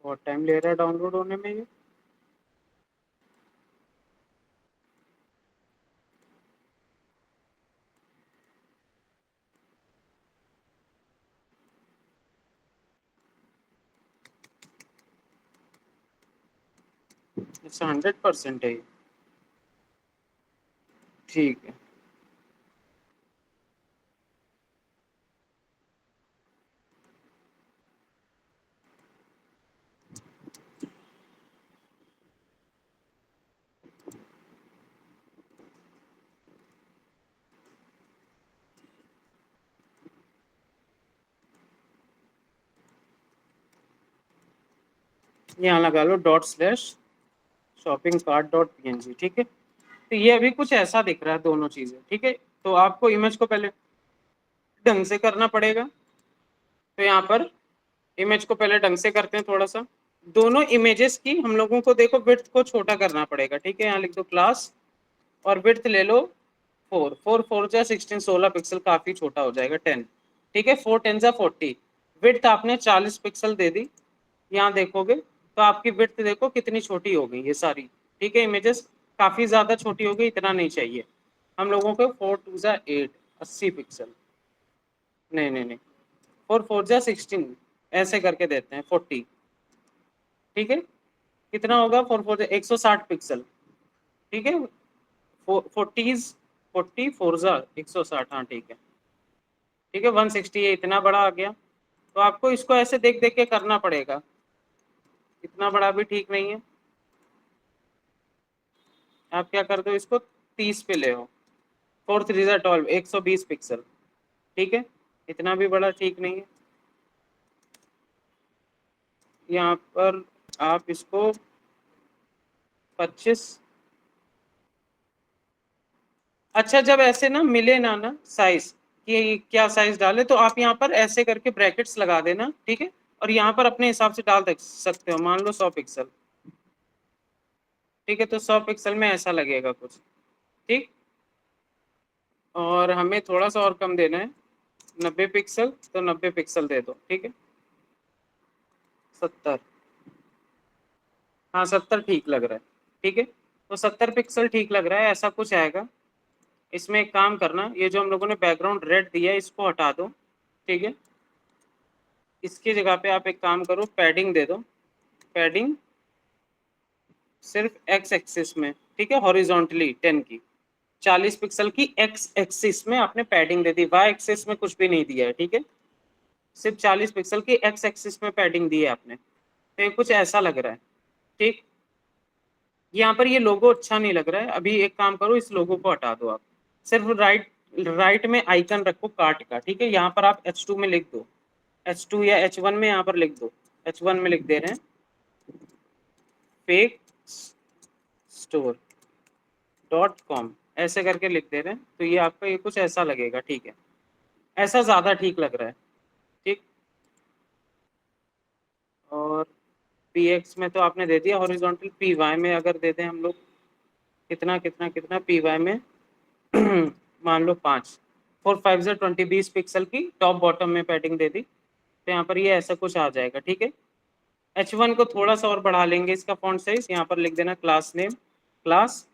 बहुत टाइम ले रहा है डाउनलोड होने में ये। अच्छा 100% है ये। ठीक है। यहाँ लगा लो ./shopping cart.png। ठीक है, तो ये अभी कुछ ऐसा दिख रहा है दोनों चीजें। ठीक है, तो आपको इमेज को पहले ढंग से करना पड़ेगा। तो यहाँ पर इमेज को पहले ढंग से करते हैं थोड़ा सा। दोनों इमेजेस की हम लोगों को देखो विड्थ को छोटा करना पड़ेगा। ठीक है, यहाँ लिख दो क्लास और विड्थ ले लो 4 16 पिक्सल, काफी छोटा हो जाएगा 10। ठीक है, 4 10 40। विड्थ आपने 40 पिक्सल दे दी। यहाँ देखोगे तो आपकी विड्थ देखो कितनी छोटी हो गई ये सारी। ठीक है, इमेजेस काफी ज्यादा छोटी हो गई, इतना नहीं चाहिए हम लोगों को। 4 2 8 80 पिक्सल, नहीं नहीं नहीं, 4 4 16 ऐसे करके देते हैं 40। ठीक है, कितना होगा 4 4 160 पिक्सल। ठीक है, 40 40 4 160। हाँ ठीक है, ठीक है 160 है, इतना बड़ा आ गया। तो आपको इसको ऐसे देख देख के करना पड़ेगा, इतना बड़ा भी ठीक नहीं है। आप क्या कर दो, इसको 30 पे ले हो। 4 3 12 120 पिक्सल। ठीक है, इतना भी बड़ा ठीक नहीं है। यहाँ पर आप इसको 25। अच्छा, जब ऐसे ना मिले ना साइज कि क्या साइज डाले, तो आप यहाँ पर ऐसे करके ब्रैकेट्स लगा देना। ठीक है, और यहाँ पर अपने हिसाब से डाल सकते हो, मान लो 100 पिक्सल। ठीक है, तो 100 पिक्सल में ऐसा लगेगा कुछ। ठीक, और हमें थोड़ा सा और कम देना है, 90 पिक्सल, तो 90 पिक्सल दे दो। ठीक है, 70। हाँ 70 ठीक लग रहा है। ठीक है, तो 70 पिक्सल ठीक लग रहा है, ऐसा कुछ आएगा। इसमें एक काम करना, ये जो हम लोगों ने बैकग्राउंड रेड दिया है इसको हटा दो। ठीक है, इसकी जगह पे आप एक काम करो, पैडिंग दे दो। पैडिंग सिर्फ एक्स एक्सिस में। ठीक है, हॉरिजॉन्टली 10 की, 40 पिक्सल की एक्स एक्सिस में आपने पैडिंग दे दी, वाई एक्सिस में कुछ भी नहीं दिया है। ठीक है, सिर्फ 40 पिक्सल की एक्स एक्सिस में पैडिंग दी है आपने। तो ये कुछ ऐसा लग रहा है। ठीक, यहाँ पर ये लोगो अच्छा नहीं लग रहा है। अभी एक काम करो, इस लोगो को हटा दो आप। सिर्फ राइट में आइकन रखो कार्ट का। ठीक है, यहाँ पर आप H2 में लिख दो, H2 या H1 में यहाँ पर लिख दो। H1 में लिख दे रहे हैं फेक स्टोर .com, ऐसे करके लिख दे रहे हैं। तो ये आपका ये कुछ ऐसा लगेगा। ठीक है, ऐसा ज्यादा ठीक लग रहा है। ठीक, और px में तो आपने दे दिया हॉरिजॉन्टल। py में अगर दे दें हम लोग, कितना कितना कितना py में मान लो 5। 4 5 20 पिक्सल की टॉप बॉटम में पैडिंग दे दी, तो यहाँ पर ये ऐसा कुछ आ जाएगा। ठीक है, H1 को थोड़ा सा और बढ़ा लेंगे इसका फॉन्ट साइज। यहाँ पर लिख देना class name, class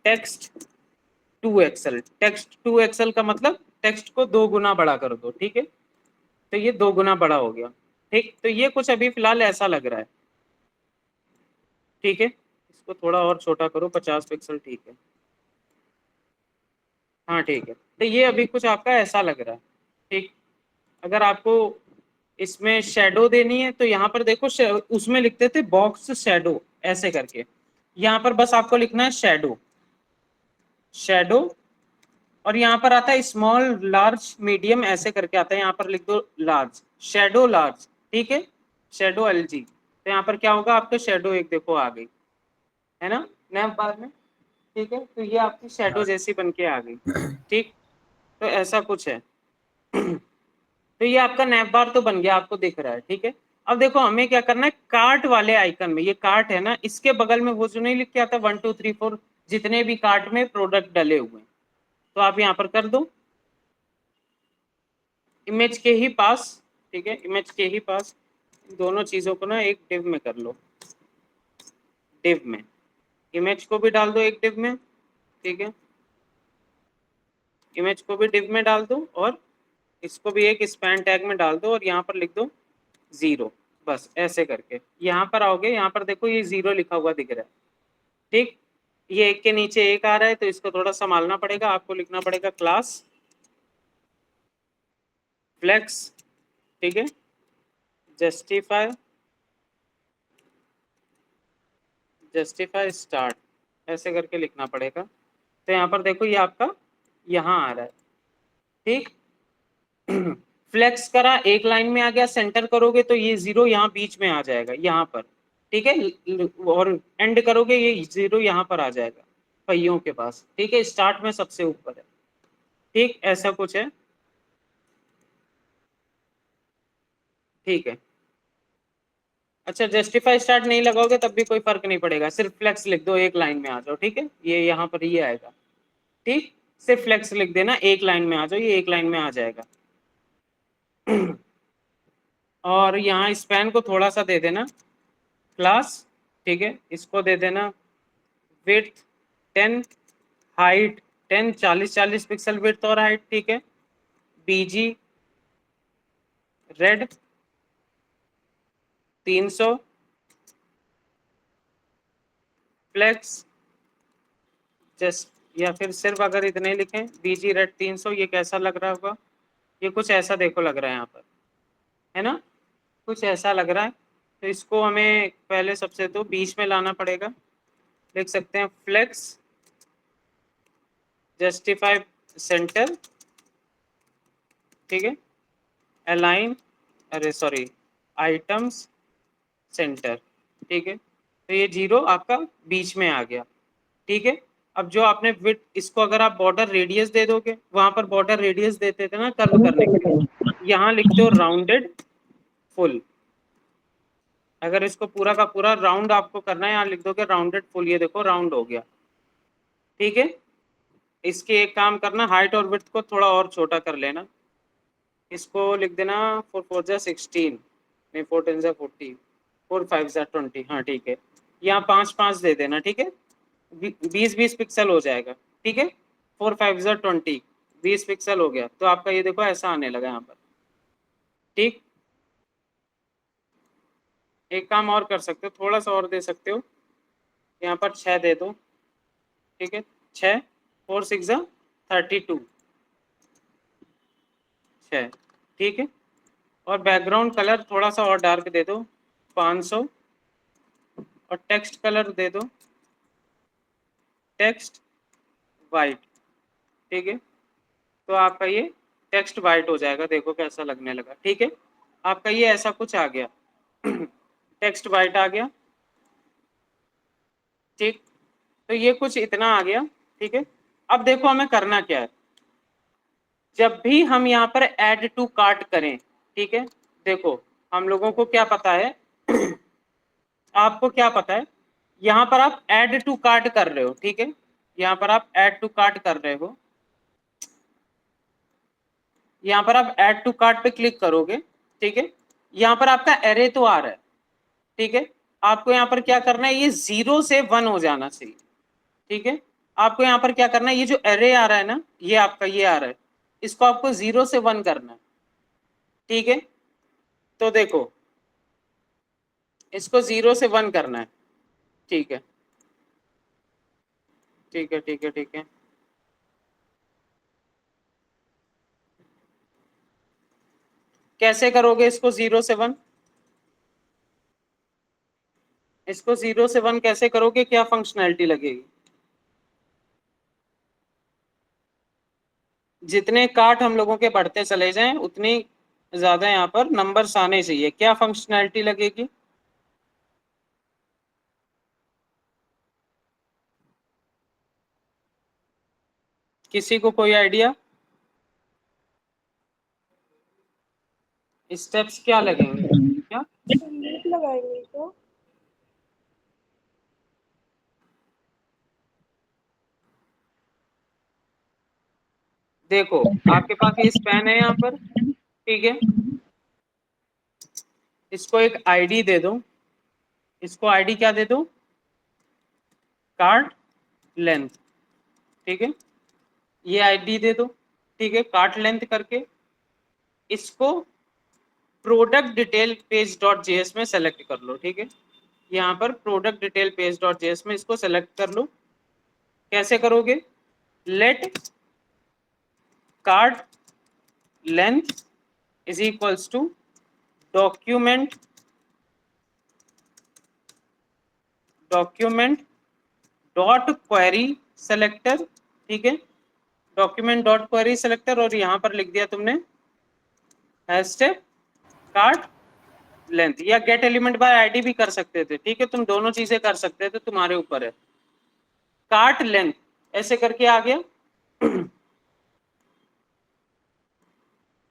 text 2XL। Text 2XL का मतलब टेक्स्ट को 2 गुना बड़ा कर दो। ठीक है, तो ये 2 गुना बड़ा हो गया। ठीक, तो ये कुछ अभी फिलहाल ऐसा लग रहा है। ठीक है, इसको थोड़ा और छोटा करो, 50 पिक्सल। ठीक है, हाँ ठीक है, तो ये अभी कुछ आपका ऐसा लग रहा है। ठीक, अगर आपको इसमें शेडो देनी है तो यहाँ पर देखो, उसमें लिखते थे बॉक्स शेडो ऐसे करके। यहाँ पर बस आपको लिखना है शेडो, शेडो। और यहाँ पर आता है स्मॉल लार्ज मीडियम ऐसे करके आता है, यहाँ पर लिख दो लार्ज, शेडो लार्ज। ठीक है, शेडो LG। तो यहाँ पर क्या होगा, आपका शेडो एक देखो आ गई है ना नैप बार में। ठीक है, तो ये आपकी शेडो जैसी बन के आ गई। ठीक, तो ऐसा कुछ है। तो ये आपका नैप बार तो बन गया, आपको दिख रहा है। ठीक है, अब देखो हमें क्या करना है, कार्ट वाले आइकन में, ये कार्ट है ना, इसके बगल में वो जो नहीं लिख के आता 1 2 3 4, जितने भी कार्ट में प्रोडक्ट डले हुए हैं, तो आप यहाँ पर कर दो इमेज के ही पास। ठीक है, इमेज के ही पास दोनों चीजों को ना एक डिव में कर लो, डिव में इमेज को भी डाल दो एक डिव में, ठीक है, इमेज को भी डिव में डाल दो और इसको भी एक स्पैन टैग में डाल दो और यहाँ पर लिख दो 0। बस ऐसे करके यहाँ पर आओगे, यहाँ पर देखो ये 0 लिखा हुआ दिख रहा है, ठीक। ये एक के नीचे एक आ रहा है तो इसको थोड़ा संभालना पड़ेगा, आपको लिखना पड़ेगा क्लास फ्लेक्स, ठीक है, जस्टिफाई, जस्टिफाई स्टार्ट, ऐसे करके लिखना पड़ेगा। तो यहाँ पर देखो ये आपका यहाँ आ रहा है, ठीक। फ्लेक्स करा, एक लाइन में आ गया, सेंटर करोगे तो ये 0 यहाँ बीच में आ जाएगा यहाँ पर, ठीक है, और एंड करोगे ये 0 यहाँ पर आ जाएगा पहियों के पास, ठीक है, स्टार्ट में सबसे ऊपर है, ठीक, ऐसा कुछ है, ठीक है। अच्छा, जस्टिफाई स्टार्ट नहीं लगाओगे तब भी कोई फर्क नहीं पड़ेगा, सिर्फ फ्लेक्स लिख दो, एक लाइन में आ जाओ, ठीक है, ये यहाँ पर ये आएगा, ठीक, सिर्फ फ्लेक्स लिख देना, एक लाइन में आ जाओ, ये एक लाइन में आ जाएगा। और यहाँ स्पैन को थोड़ा सा दे देना क्लास, ठीक है, इसको दे देना विड्थ 10, हाइट 10, 40 पिक्सल विड्थ और हाइट, ठीक है, बीजी रेड 300, फ्लेक्स जस्ट, या फिर सिर्फ अगर इतने लिखें बीजी रेड 300, ये कैसा लग रहा होगा, ये कुछ ऐसा देखो लग रहा है यहाँ पर, है ना, कुछ ऐसा लग रहा है। तो इसको हमें पहले सबसे तो बीच में लाना पड़ेगा, लिख सकते हैं फ्लेक्स जस्टिफाई सेंटर, ठीक है, अलाइन, अरे सॉरी, आइटम्स सेंटर, ठीक है, तो ये 0 आपका बीच में आ गया, ठीक है। अब जो आपने विड्थ, इसको अगर आप बॉर्डर रेडियस दे दोगे, वहां पर बॉर्डर रेडियस देते थे ना कर्व करने के लिए, यहाँ लिखते हो राउंडेड फुल, अगर इसको पूरा का पूरा राउंड आपको करना है, यहाँ लिख दोगे राउंडेड फुल, ये देखो राउंड हो गया, ठीक है। इसके एक काम करना, हाइट और विड्थ को थोड़ा और छोटा कर लेना, इसको लिख देना 4 4 जा 16, नहीं 4 10 जा 40, 4 5 जा 20, हाँ ठीक है, यहाँ 5 5 दे देना, ठीक है, 20 पिक्सल हो जाएगा, ठीक है, 4 5 जा 20, 20 पिक्सल हो गया, तो आपका ये देखो ऐसा आने लगा यहाँ पर, ठीक। एक काम और कर सकते हो, थोड़ा सा और दे सकते हो, यहाँ पर 6 दे दो, ठीक है, 6 4 6 जा 32, 6, ठीक है, और बैकग्राउंड कलर थोड़ा सा और डार्क दे दो 500, और टेक्स्ट कलर दे दो टेक्स्ट वाइट, ठीक है, तो आपका ये टेक्स्ट वाइट हो जाएगा, देखो कैसा लगने लगा, ठीक है, आपका ये ऐसा कुछ आ गया। टेक्स्ट वाइट आ गया, ठीक, तो ये कुछ इतना आ गया, ठीक है। अब देखो हमें करना क्या है, जब भी हम यहाँ पर ऐड टू कार्ट करें, ठीक है, देखो हम लोगों को क्या पता है, आपको क्या पता है, यहाँ पर आप ऐड टू कार्ट कर रहे हो, ठीक है, यहाँ पर आप ऐड टू कार्ट कर रहे हो, यहाँ पर आप ऐड टू कार्ट पे क्लिक करोगे, ठीक है, यहाँ पर आपका एरे तो आ रहा है, ठीक है, आपको यहाँ पर क्या करना है, ये 0 से 1 हो जाना चाहिए, ठीक है, आपको यहाँ पर क्या करना है, ये जो एरे आ रहा है ना, ये आपका ये आ रहा है, इसको आपको 0 से 1 करना है, ठीक है, तो देखो इसको 0 से 1 करना है, ठीक है, ठीक है, ठीक है, ठीक है, कैसे करोगे इसको 0 से 1, इसको 0 से 1 कैसे करोगे, क्या फंक्शनैलिटी लगेगी, जितने कार्ट हम लोगों के बढ़ते चले जाएं उतनी ज्यादा यहाँ पर नंबर्स आने चाहिए, क्या फंक्शनैलिटी लगेगी, किसी को कोई आइडिया, स्टेप्स क्या लगेंगे, क्या नीट लगाएंगे तो देखो आपके पास ये स्पैन है यहाँ पर, ठीक है, इसको एक आईडी दे दो, इसको आईडी क्या दे दो, कार्ट लेंथ, ठीक है, ये आईडी दे दो, ठीक है, कार्ट लेंथ करके इसको product detail page dot JS में सेलेक्ट कर लो, ठीक है, यहाँ पर product detail page dot JS में इसको सेलेक्ट कर लो। कैसे करोगे, let cart length is equals to document dot query selector, ठीक है, डॉक्यूमेंट डॉट क्वेरी सेलेक्टर, और यहाँ पर लिख दिया तुमने हैशटैग कार्ट लेंथ, या गेट एलिमेंट बाय आईडी भी कर सकते थे, ठीक है, तुम दोनों चीजें कर सकते थे, तुम्हारे ऊपर है। कार्ट लेंथ ऐसे करके आ गया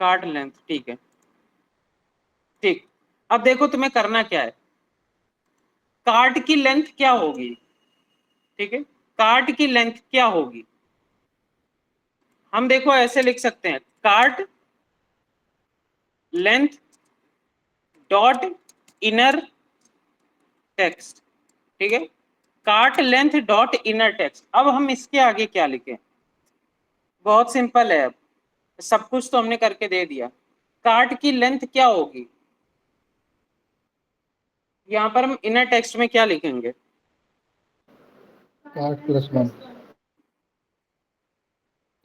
कार्ट लेंथ, ठीक है, ठीक। अब देखो तुम्हें करना क्या है, कार्ट की लेंथ क्या होगी, ठीक है, कार्ट की लेंथ क्या होगी, हम देखो ऐसे लिख सकते हैं, cart length dot inner text, ठीक है, cart length dot inner text. अब हम इसके आगे क्या लिखें, बहुत सिंपल है, अब सब कुछ तो हमने करके दे दिया। कार्ट की लेंथ क्या होगी, यहाँ पर हम इनर टेक्स्ट में क्या लिखेंगे, कार्ट प्लस 1।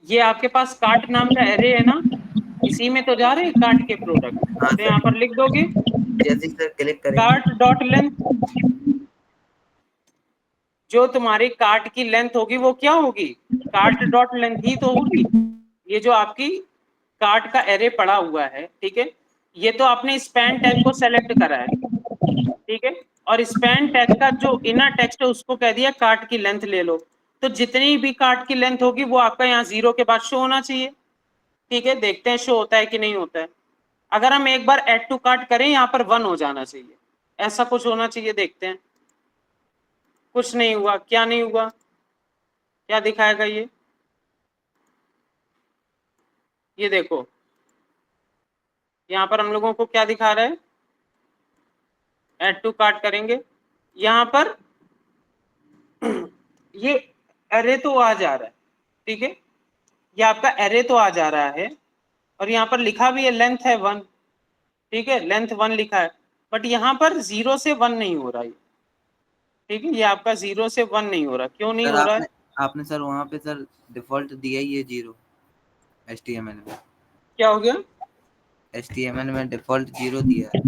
ये आपके पास कार्ट नाम का एरे है ना, इसी में तो जा रहे हैं कार्ट के प्रोडक्ट, हाँ तो यहाँ पर लिख दोगे जैसे सर क्लिक करेंगे कार्ट डॉट लेंथ, जो तुम्हारी कार्ट की लेंथ होगी वो क्या होगी, कार्ट डॉट लेंथ ही तो होगी। ये जो आपकी कार्ट का एरे पड़ा हुआ है, ठीक है, ये तो आपने स्पैन टैग को सेलेक्ट करा है, ठीक है, और स्पैन टैग का जो इनर टेक्स्ट है उसको कह दिया कार्ट की लेंथ ले लो, तो जितनी भी कार्ट की लेंथ होगी वो आपका यहाँ 0 के बाद शो होना चाहिए, ठीक है, देखते हैं शो होता है कि नहीं होता है। अगर हम एक बार ऐड टू कार्ट करें यहाँ पर 1 हो जाना चाहिए, ऐसा कुछ होना चाहिए, देखते हैं। कुछ नहीं हुआ, क्या नहीं हुआ, क्या दिखाएगा ये देखो, यहाँ पर हम लोगों को क्या दिखा रहा है, ऐड टू कार्ट करेंगे, यहाँ पर ये एरे तो आ जा रहा है, ठीक है, ये आपका एरे तो आ जा रहा है, और यहाँ पर लिखा भी है लेंथ है 1, ठीक है, लेंथ 1 लिखा है, बट यहाँ पर 0 से 1 नहीं हो रहा है, ठीक है, ये आपका 0 से 1 नहीं हो रहा, क्यों नहीं सर हो रहा है, आपने सर वहाँ पे सर डिफॉल्ट दिया ही है 0 HTML में, क्या हो गया, HTML में डिफॉल्ट 0 दिया है।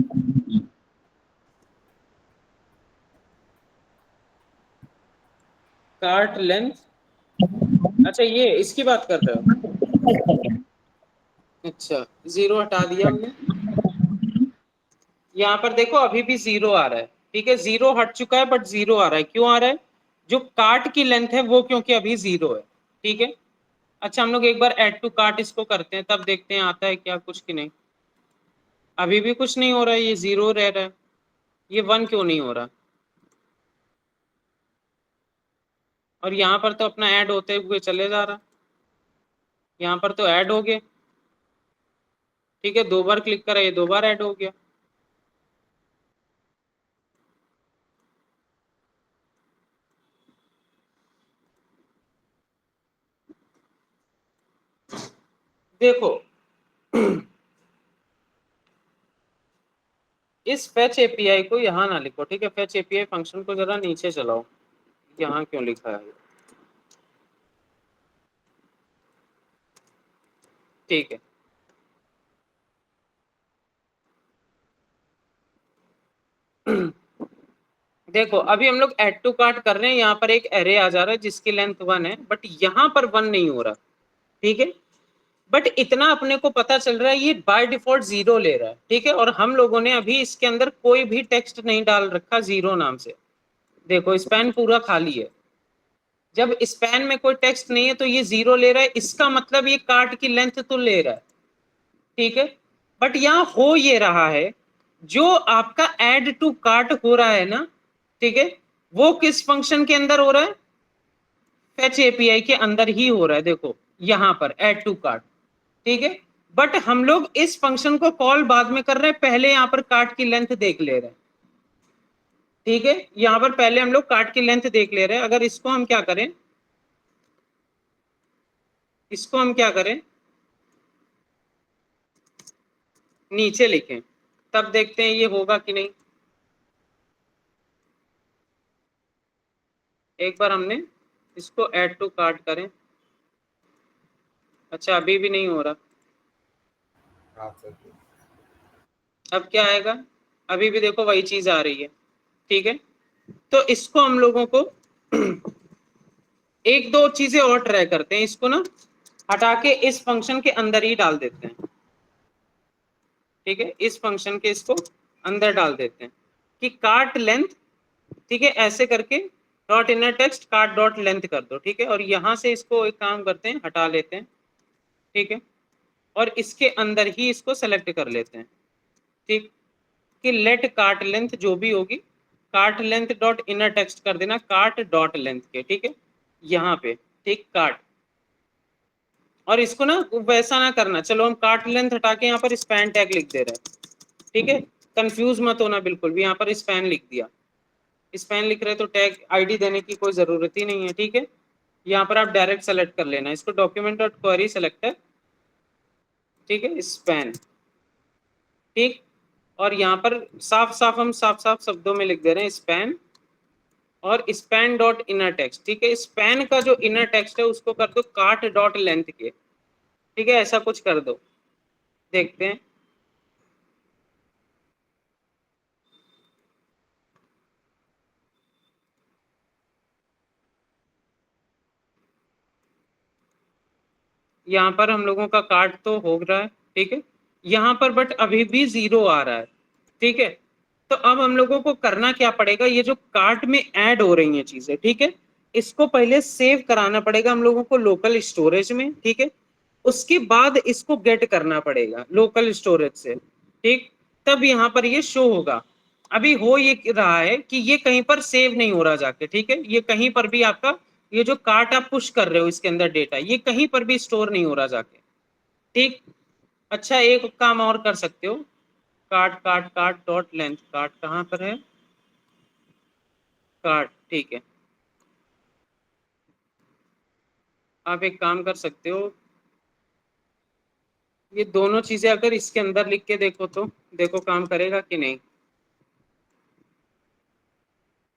कार्ट लेंथ, अच्छा ये इसकी बात कर रहे हो, अच्छा 0 हटा दिया हमने, यहाँ पर देखो अभी भी 0 आ रहा है, ठीक है, 0 हट चुका है बट 0 आ रहा है, क्यों आ रहा है, जो कार्ट की लेंथ है वो क्योंकि अभी 0 है, ठीक है। अच्छा हम लोग एक बार ऐड टू कार्ट इसको करते हैं, तब देखते हैं आता है क्या कुछ कि नहीं, अभी भी कुछ नहीं हो रहा है, ये 0 रह रहा है, ये 1 क्यों नहीं हो रहा, और यहाँ पर तो अपना ऐड होते हुए चले जा रहा, यहाँ पर तो ऐड हो गए, ठीक है, 2 बार क्लिक करा, ये 2 बार ऐड हो गया, देखो इस फेच एपीआई को यहाँ ना लिखो, ठीक है, फेच एपीआई फंक्शन को जरा नीचे चलाओ, यहाँ क्यों लिखा है, ठीक है, देखो अभी हम लोग ऐड टू कार्ट कर रहे हैं, यहाँ पर एक एरे आ जा रहा है जिसकी लेंथ 1 है, बट यहाँ पर 1 नहीं हो रहा, ठीक है, बट इतना अपने को पता चल रहा है ये बाय डिफॉल्ट 0 ले रहा है, ठीक है, और हम लोगों ने अभी इसके अंदर कोई भी टेक्स्ट नहीं डाल रखा 0 नाम से, देखो स्पैन पूरा खाली है, जब स्पैन में कोई टेक्स्ट नहीं है तो ये 0 ले रहा है, इसका मतलब ये कार्ट की लेंथ तो ले रहा है, ठीक है, बट यहाँ हो ये रहा है, जो आपका ऐड टू कार्ट हो रहा है ना, ठीक है, वो किस फंक्शन के अंदर हो रहा है, फेच एपीआई के अंदर ही हो रहा है, देखो यहाँ पर ऐड टू कार्ट, ठीक है, बट हम लोग इस फंक्शन को कॉल बाद में कर रहे हैं, पहले यहाँ पर कार्ट की लेंथ देख ले रहे हैं, ठीक है। यहाँ पर पहले हम लोग कार्ट की लेंथ देख ले रहे हैं। अगर इसको हम क्या करें, इसको हम क्या करें, नीचे लिखें, तब देखते हैं ये होगा कि नहीं। एक बार हमने इसको ऐड टू कार्ट करें, अच्छा अभी भी नहीं हो रहा, हाँ सर। अब क्या आएगा, अभी भी देखो वही चीज आ रही है, ठीक है। तो इसको हम लोगों को एक दो चीजें और ट्राई करते हैं, इसको ना हटा के इस फंक्शन के अंदर ही डाल देते हैं, ठीक है। इस फंक्शन के इसको अंदर डाल देते हैं कि कार्ट लेंथ, ठीक है, ऐसे करके dot inner text cart dot length कर दो, ठीक है। और यहां से इसको एक काम करते हैं, हटा लेते हैं, ठीक है, और इसके अंदर ही इसको सेलेक्ट कर लेते हैं, ठीक, कि लेट कार्ट लेंथ जो भी होगी, cart length dot inner text कर देना कार्ट डॉट लेंथ के, ठीक है, यहाँ पे, ठीक, कार्ट। और इसको ना वैसा ना करना, चलो हम कार्ट लेंथ हटा के यहाँ पर स्पैन टैग लिख दे रहे हैं, ठीक है, कंफ्यूज मत होना बिल्कुल भी, यहाँ पर स्पैन लिख दिया, स्पैन लिख रहे तो टैग आईडी देने की कोई जरूरत ही नहीं है, ठीक है। यहाँ पर आप डायरेक्ट सेलेक्ट कर लेना, इसको डॉक्यूमेंट डॉट क्वेरी सेलेक्टर, ठीक है, स्पैन, ठीक। और यहाँ पर साफ साफ हम साफ साफ शब्दों में लिख दे रहे हैं स्पैन, और स्पैन डॉट इनर टेक्स्ट, ठीक है। स्पैन का जो इनर टेक्स्ट है उसको कर दो कार्ट डॉट लेंथ के, ठीक है, ऐसा कुछ कर दो, देखते हैं। यहाँ पर हम लोगों का कार्ट तो हो रहा है, ठीक है, यहाँ पर बट अभी भी 0 आ रहा है, ठीक है। तो अब हम लोगों को करना क्या पड़ेगा, ये जो कार्ट में ऐड हो रही हैं चीजें, ठीक है, इसको पहले सेव कराना पड़ेगा हम लोगों को लोकल स्टोरेज में, ठीक है। उसके बाद इसको गेट करना पड़ेगा लोकल स्टोरेज से, ठीक, तब यहाँ पर ये शो होगा। अभी हो ये रहा है कि ये कहीं पर सेव नहीं हो रहा जाके, ठीक है, ये कहीं पर भी आपका ये जो कार्ट आप पुश कर रहे हो इसके अंदर डेटा, ये कहीं पर भी स्टोर नहीं हो रहा जाके, ठीक। अच्छा एक काम और कर सकते हो, cart cart cart dot length, cart कहाँ पर है, कार्ट, ठीक है। आप एक काम कर सकते हो, ये दोनों चीजें अगर इसके अंदर लिख के देखो तो देखो काम करेगा कि नहीं।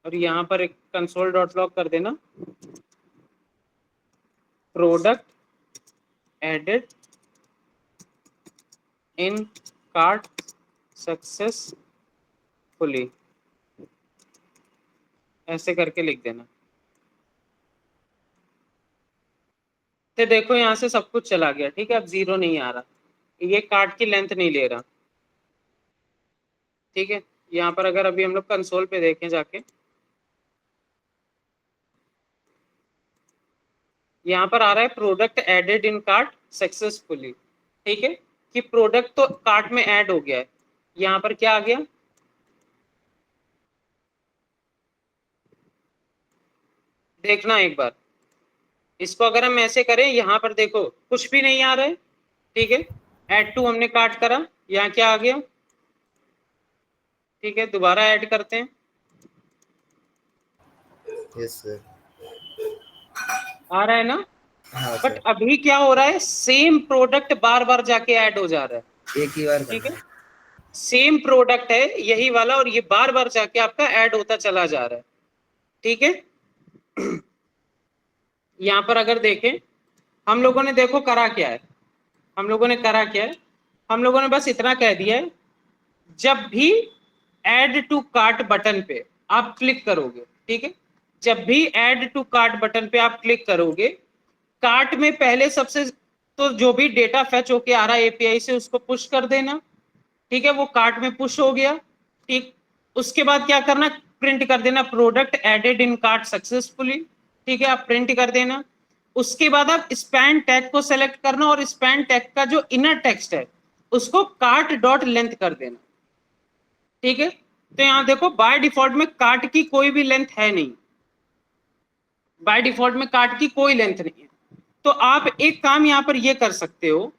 और यहाँ पर एक कंसोल डॉट लॉग कर देना, product added in cart successfully, ऐसे करके लिख देना। तो देखो यहाँ से सब कुछ चला गया, ठीक है, अब 0 नहीं आ रहा, ये कार्ट की लेंथ नहीं ले रहा, ठीक है। यहाँ पर अगर अभी हम लोग कंसोल पे देखें जाके, यहाँ पर आ रहा है product added in cart successfully, ठीक है, कि प्रोडक्ट तो कार्ट में ऐड हो गया है। यहाँ पर क्या आ गया, देखना एक बार, इसको अगर हम ऐसे करें, यहाँ पर देखो कुछ भी नहीं आ रहा है, ठीक है। ऐड टू हमने कार्ट करा, यहाँ क्या आ गया, ठीक है, दोबारा ऐड करते हैं, यस सर। आ रहा है ना। हाँ बट सर, अभी क्या हो रहा है, सेम प्रोडक्ट बार बार जाके ऐड हो जा रहा है, एक ही बार ठीक करना है, सेम प्रोडक्ट है यही वाला, और ये बार बार जाके आपका ऐड होता चला जा रहा है, ठीक है। यहाँ पर अगर देखें, हम लोगों ने देखो करा क्या है, हम लोगों ने करा क्या है, हम लोगों ने बस इतना कह दिया है, जब भी ऐड टू कार्ट बटन पे आप क्लिक करोगे, ठीक है, जब भी ऐड टू कार्ट बटन पे आप क्लिक करोगे, कार्ट में पहले सबसे तो जो भी डेटा फेच होके आ रहा है एपीआई से उसको पुश कर देना, ठीक है, वो कार्ट में पुश हो गया, ठीक। उसके बाद क्या करना, प्रिंट कर देना product added in cart successfully, ठीक है, आप प्रिंट कर देना। उसके बाद आप स्पैन टैग को सेलेक्ट करना, और स्पैन टैग का जो इनर टेक्स्ट है उसको कार्ट डॉट लेंथ कर देना, ठीक है। तो यहाँ देखो बाय डिफॉल्ट में कार्ट की कोई भी लेंथ है नहीं, बाय डिफॉल्ट में कार्ट की कोई लेंथ नहीं है। तो आप एक काम यहाँ पर ये कर सकते हो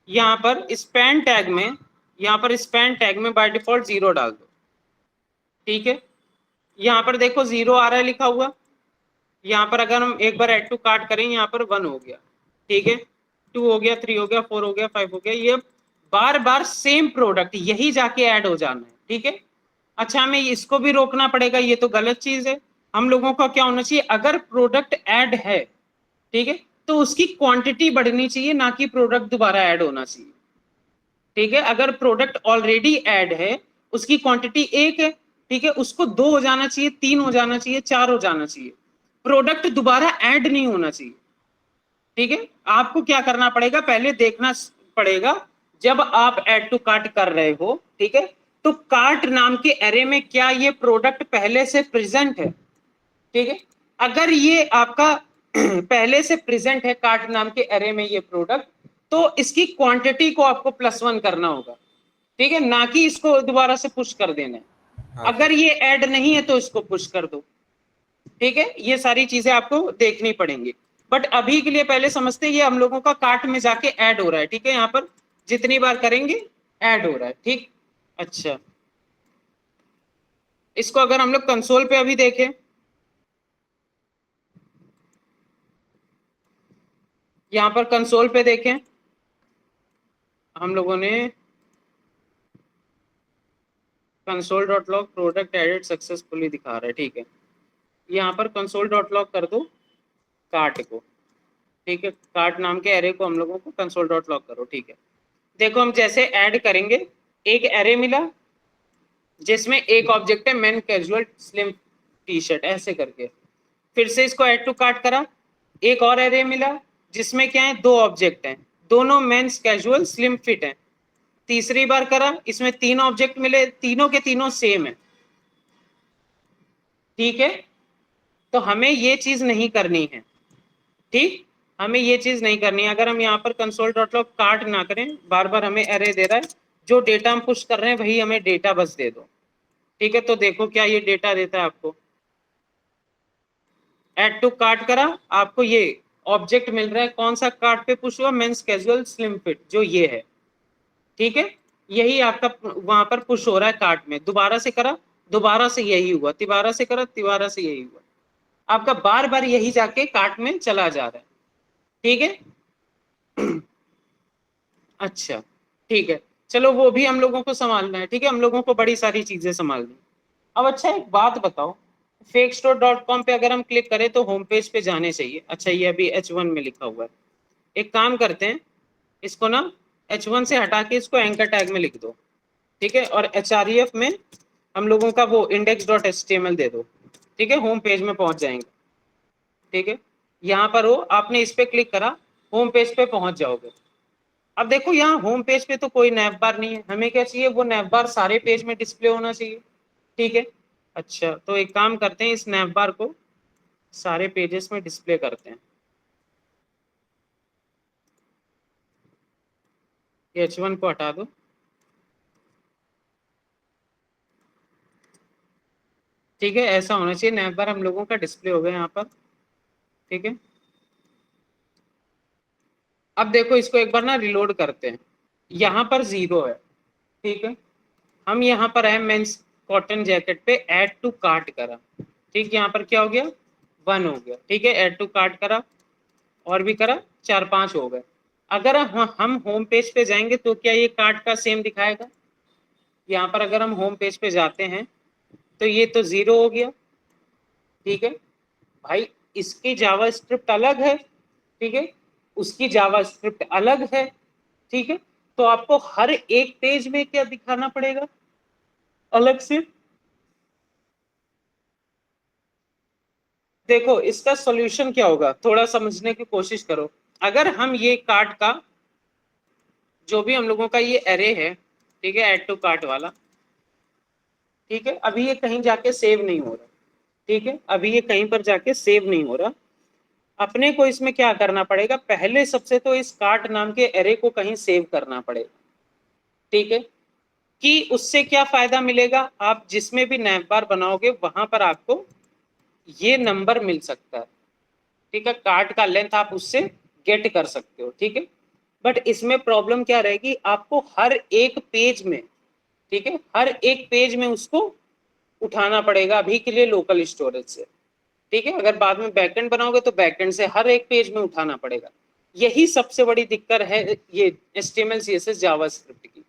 यहाँ पर स्पैन टैग में बाय डिफॉल्ट 0 डाल दो, ठीक है। यहाँ पर देखो 0 आ रहा है लिखा हुआ, यहाँ पर अगर हम एक बार ऐड टू कार्ट करें, यहाँ पर 1 हो गया, ठीक है, 2 हो गया, 3 हो गया, 4 हो गया, 5 हो गया। ये बार बार सेम प्रोडक्ट यही जाके ऐड हो जाना है, ठीक है। अच्छा, हमें इसको भी रोकना पड़ेगा, ये तो गलत चीज है। हम लोगों का क्या होना चाहिए, अगर प्रोडक्ट ऐड है, ठीक है, तो उसकी क्वांटिटी बढ़नी चाहिए, ना कि प्रोडक्ट दोबारा ऐड होना चाहिए, ठीक है। अगर प्रोडक्ट ऑलरेडी ऐड है, उसकी क्वांटिटी 1 है, ठीक है, उसको 2 हो जाना चाहिए, 3 हो जाना चाहिए, 4 हो जाना चाहिए, प्रोडक्ट दोबारा ऐड नहीं होना चाहिए, ठीक है। आपको क्या करना पड़ेगा, पहले देखना पड़ेगा, जब आप ऐड टू कार्ट कर रहे हो, ठीक है, तो कार्ट नाम के एरे में क्या ये प्रोडक्ट पहले से प्रेजेंट है, ठीक है। अगर ये आपका पहले से प्रेजेंट है कार्ट नाम के एरे में ये प्रोडक्ट, तो इसकी क्वांटिटी को आपको +1 करना होगा, ठीक है, ना कि इसको दोबारा से पुश कर देना है। हाँ अगर ये ऐड नहीं है तो इसको पुश कर दो, ठीक है। ये सारी चीजें आपको देखनी पड़ेंगी, बट अभी के लिए पहले समझते हैं ये हम लोगों का कार्ट में जाके ऐड हो रहा है, ठीक है। यहाँ पर जितनी बार करेंगे ऐड हो रहा है, ठीक। अच्छा, इसको अगर हम लोग कंसोल पे अभी देखें, यहाँ पर कंसोल पे देखें, हम लोगों ने console.log प्रोडक्ट एडेड सक्सेसफुली दिखा रहा है, ठीक है। यहाँ पर console.log कर दो कार्ट को, ठीक है, कार्ट नाम के एरे को हम लोगों को console.log करो, ठीक है। देखो हम जैसे ऐड करेंगे, एक एरे मिला जिसमें एक ऑब्जेक्ट है main casual slim tea shirt ऐसे करके, फिर से इसको ऐड टू कार्ट करा, एक और एरे मिला जिसमें क्या है 2 ऑब्जेक्ट हैं, दोनों मेंस कैजुअल स्लिम फिट हैं, तीसरी बार करा, इसमें 3 ऑब्जेक्ट मिले, तीनों के तीनों सेम है, ठीक है। तो हमें ये चीज नहीं करनी है, ठीक, हमें ये चीज नहीं करनी है। अगर हम यहाँ पर console.log कार्ट ना करें, बार बार हमें एरे दे रहा है, जो डेटा हम पुश कर रहे हैं वही हमें डेटा बस दे दो, ठीक है। तो देखो क्या ये डेटा देता है आपको, ऐड टू कार्ट करा, आपको ये ऑब्जेक्ट मिल रहा है, कौन सा कार्ट पे पुश हुआ, मेंस कैजुअल स्लिम फिट, जो ये है, ठीक है। यही आपका वहां पर पुश हो रहा है कार्ट में, दोबारा से करा, दोबारा से यही हुआ, तिबारा से करा, तिबारा से यही हुआ, आपका बार बार यही जाके कार्ट में चला जा रहा है, ठीक है। अच्छा, ठीक है, चलो वो भी हम लोगों को संभालना है, ठीक है, हम लोगों को बड़ी सारी चीजें संभालनी। अब अच्छा एक बात बताओ, fakestore.com पे अगर हम क्लिक करें तो होम पेज पे जाने चाहिए। अच्छा, ये अभी H1 में लिखा हुआ है, एक काम करते हैं, इसको ना H1 से हटा के इसको एंकर टैग में लिख दो, ठीक है, और href में हम लोगों का वो index.html दे दो, ठीक है, होम पेज में पहुंच जाएंगे, ठीक है। यहाँ पर हो, आपने इस पे क्लिक करा, होम पेज पे पहुंच जाओगे। अब देखो यहाँ होम पेज पे तो कोई नैव बार नहीं है, हमें क्या चाहिए, वो नैव बार सारे पेज में डिस्प्ले होना चाहिए, ठीक है। अच्छा, तो एक काम करते हैं, इस नैव बार को सारे पेजेस में डिस्प्ले करते हैं, H1 को हटा दो, ठीक है, ऐसा होना चाहिए, नैव बार हम लोगों का डिस्प्ले हो गया यहाँ पर, ठीक है। अब देखो इसको एक बार ना रिलोड करते हैं, यहाँ पर 0 है, ठीक है। हम यहाँ पर है मेंस कॉटन जैकेट पे ऐड टू कार्ट करा, ठीक, यहाँ पर क्या हो गया, 1 हो गया, ठीक है, ऐड टू कार्ट करा, और भी करा, 4-5 हो गए। अगर हम होम पेज पे जाएंगे तो क्या ये कार्ट का सेम दिखाएगा, यहाँ पर अगर हम होम पेज पे जाते हैं तो ये तो 0 हो गया, ठीक है भाई, इसकी जावा स्क्रिप्ट अलग है, ठीक है, उसकी जावा स्क्रिप्ट अलग है, ठीक है। तो आपको हर एक पेज में क्या दिखाना पड़ेगा अलग से। देखो इसका सॉल्यूशन क्या होगा, थोड़ा समझने की कोशिश करो। अगर हम ये कार्ट का जो भी हम लोगों का ये एरे है, ठीक है, ऐड टू कार्ट वाला, ठीक है, अभी ये कहीं जाके सेव नहीं हो रहा, ठीक है, अभी ये कहीं पर जाके सेव नहीं हो रहा। अपने को इसमें क्या करना पड़ेगा, पहले सबसे तो इस कार्ट नाम के एरे को कहीं सेव करना पड़ेगा, ठीक है, कि उससे क्या फायदा मिलेगा, आप जिसमें भी नैव बार बनाओगे वहां पर आपको ये नंबर मिल सकता है, ठीक है, कार्ट का लेंथ आप उससे गेट कर सकते हो, ठीक है। बट इसमें प्रॉब्लम क्या रहेगी, आपको हर एक पेज में, ठीक है, हर एक पेज में उसको उठाना पड़ेगा अभी के लिए लोकल स्टोरेज से, ठीक है। अगर बाद में बैकएंड बनाओगे तो बैकएंड से हर एक पेज में उठाना पड़ेगा। यही सबसे बड़ी दिक्कत है ये HTML CSS जावास्क्रिप्ट की,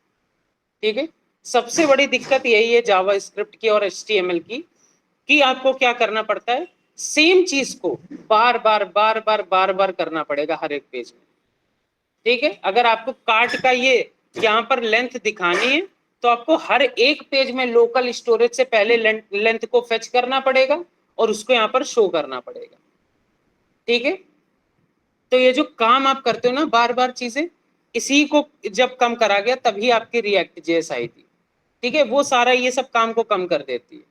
ठीक है। सबसे बड़ी दिक्कत यही है जावास्क्रिप्ट की और HTML की, कि आपको क्या करना पड़ता है, सेम चीज को बार बार करना पड़ेगा हर एक पेज में, ठीक है। अगर आपको कार्ट का ये यहाँ पर लेंथ दिखानी है तो आपको हर एक पेज में लोकल स्टोरेज से पहले लेंथ को फेच करना पड़ेगा और उसको यहाँ पर शो करना पड़ेगा, ठीक है। तो ये जो काम आप करते हो ना बार बार चीजें, इसी को जब कम करा गया तभी आपकी रिएक्ट जेएस आई थी, ठीक है। वो सारा ये सब काम को कम कर देती है,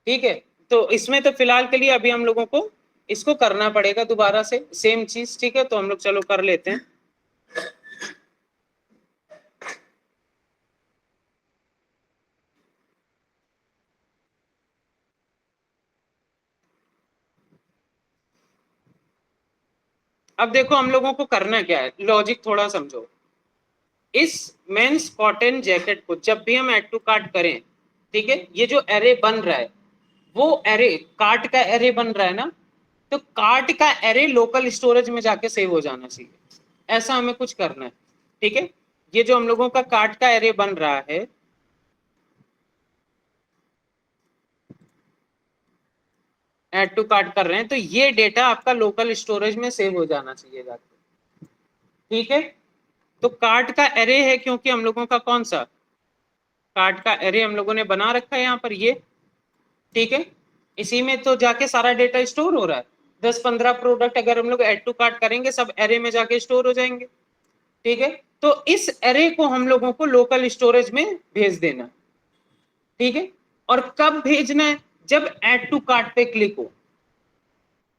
ठीक है। तो इसमें तो फिलहाल के लिए अभी हम लोगों को इसको करना पड़ेगा दोबारा से सेम चीज, ठीक है। तो हम लोग चलो कर लेते हैं। अब देखो हम लोगों को करना क्या है, लॉजिक थोड़ा समझो। इस मेंस कॉटन जैकेट को जब भी हम ऐड टू कार्ट करें, ठीक है, ये जो एरे बन रहा है वो एरे कार्ट का एरे बन रहा है ना, तो कार्ट का एरे लोकल स्टोरेज में जाके सेव हो जाना चाहिए, ऐसा हमें कुछ करना है, ठीक है। ये जो हम लोगों का कार्ट का एरे बन रहा है, ऐड टू कार्ट कर रहे हैं, तो ये डेटा आपका लोकल स्टोरेज में सेव हो जाना चाहिए जाके, ठीक है। तो कार्ट का एरे है क्योंकि हम लोगों का कौन सा कार्ट का एरे हम लोगों ने बना रखा है यहाँ पर ये, ठीक है। इसी में तो जाके सारा डेटा स्टोर हो रहा है। 10-15 प्रोडक्ट अगर हम लोग ऐड टू कार्ट करेंगे सब एरे में जाके स्टोर हो जाएंगे, ठीक है। तो इस एरे को हम लोगों को लोकल स्टोरेज में भेज देना, ठीक है। और कब भेजना है, जब ऐड टू कार्ट पे क्लिक हो,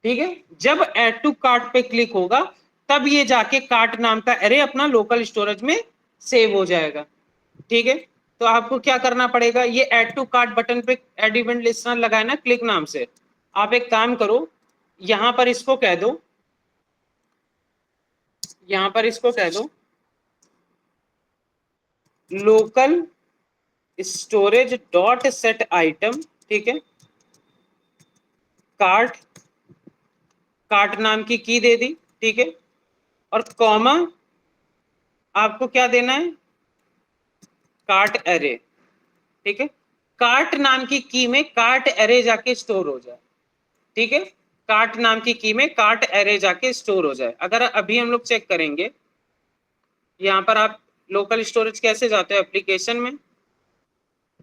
ठीक है। जब ऐड टू कार्ट पे क्लिक होगा तब ये जाके कार्ट नाम का एरे अपना लोकल स्टोरेज में सेव हो जाएगा, ठीक है। तो आपको क्या करना पड़ेगा, ये ऐड टू कार्ट बटन पे ऐड इवेंट लिस्टनर लगाए ना क्लिक नाम से, आप एक काम करो, यहां पर इसको कह दो, यहां पर इसको कह दो local storage dot set item, ठीक है। कार्ट, कार्ट नाम की की दे दी, ठीक है। और कॉमा आपको क्या देना है, कार्ट एरे, ठीक है। कार्ट नाम की की में कार्ट एरे जाके स्टोर हो जाए, ठीक है। कार्ट नाम की की में कार्ट एरे जाके स्टोर हो जाए। अगर अभी हम लोग चेक करेंगे, यहाँ पर आप लोकल स्टोरेज कैसे जाते हैं, एप्लीकेशन में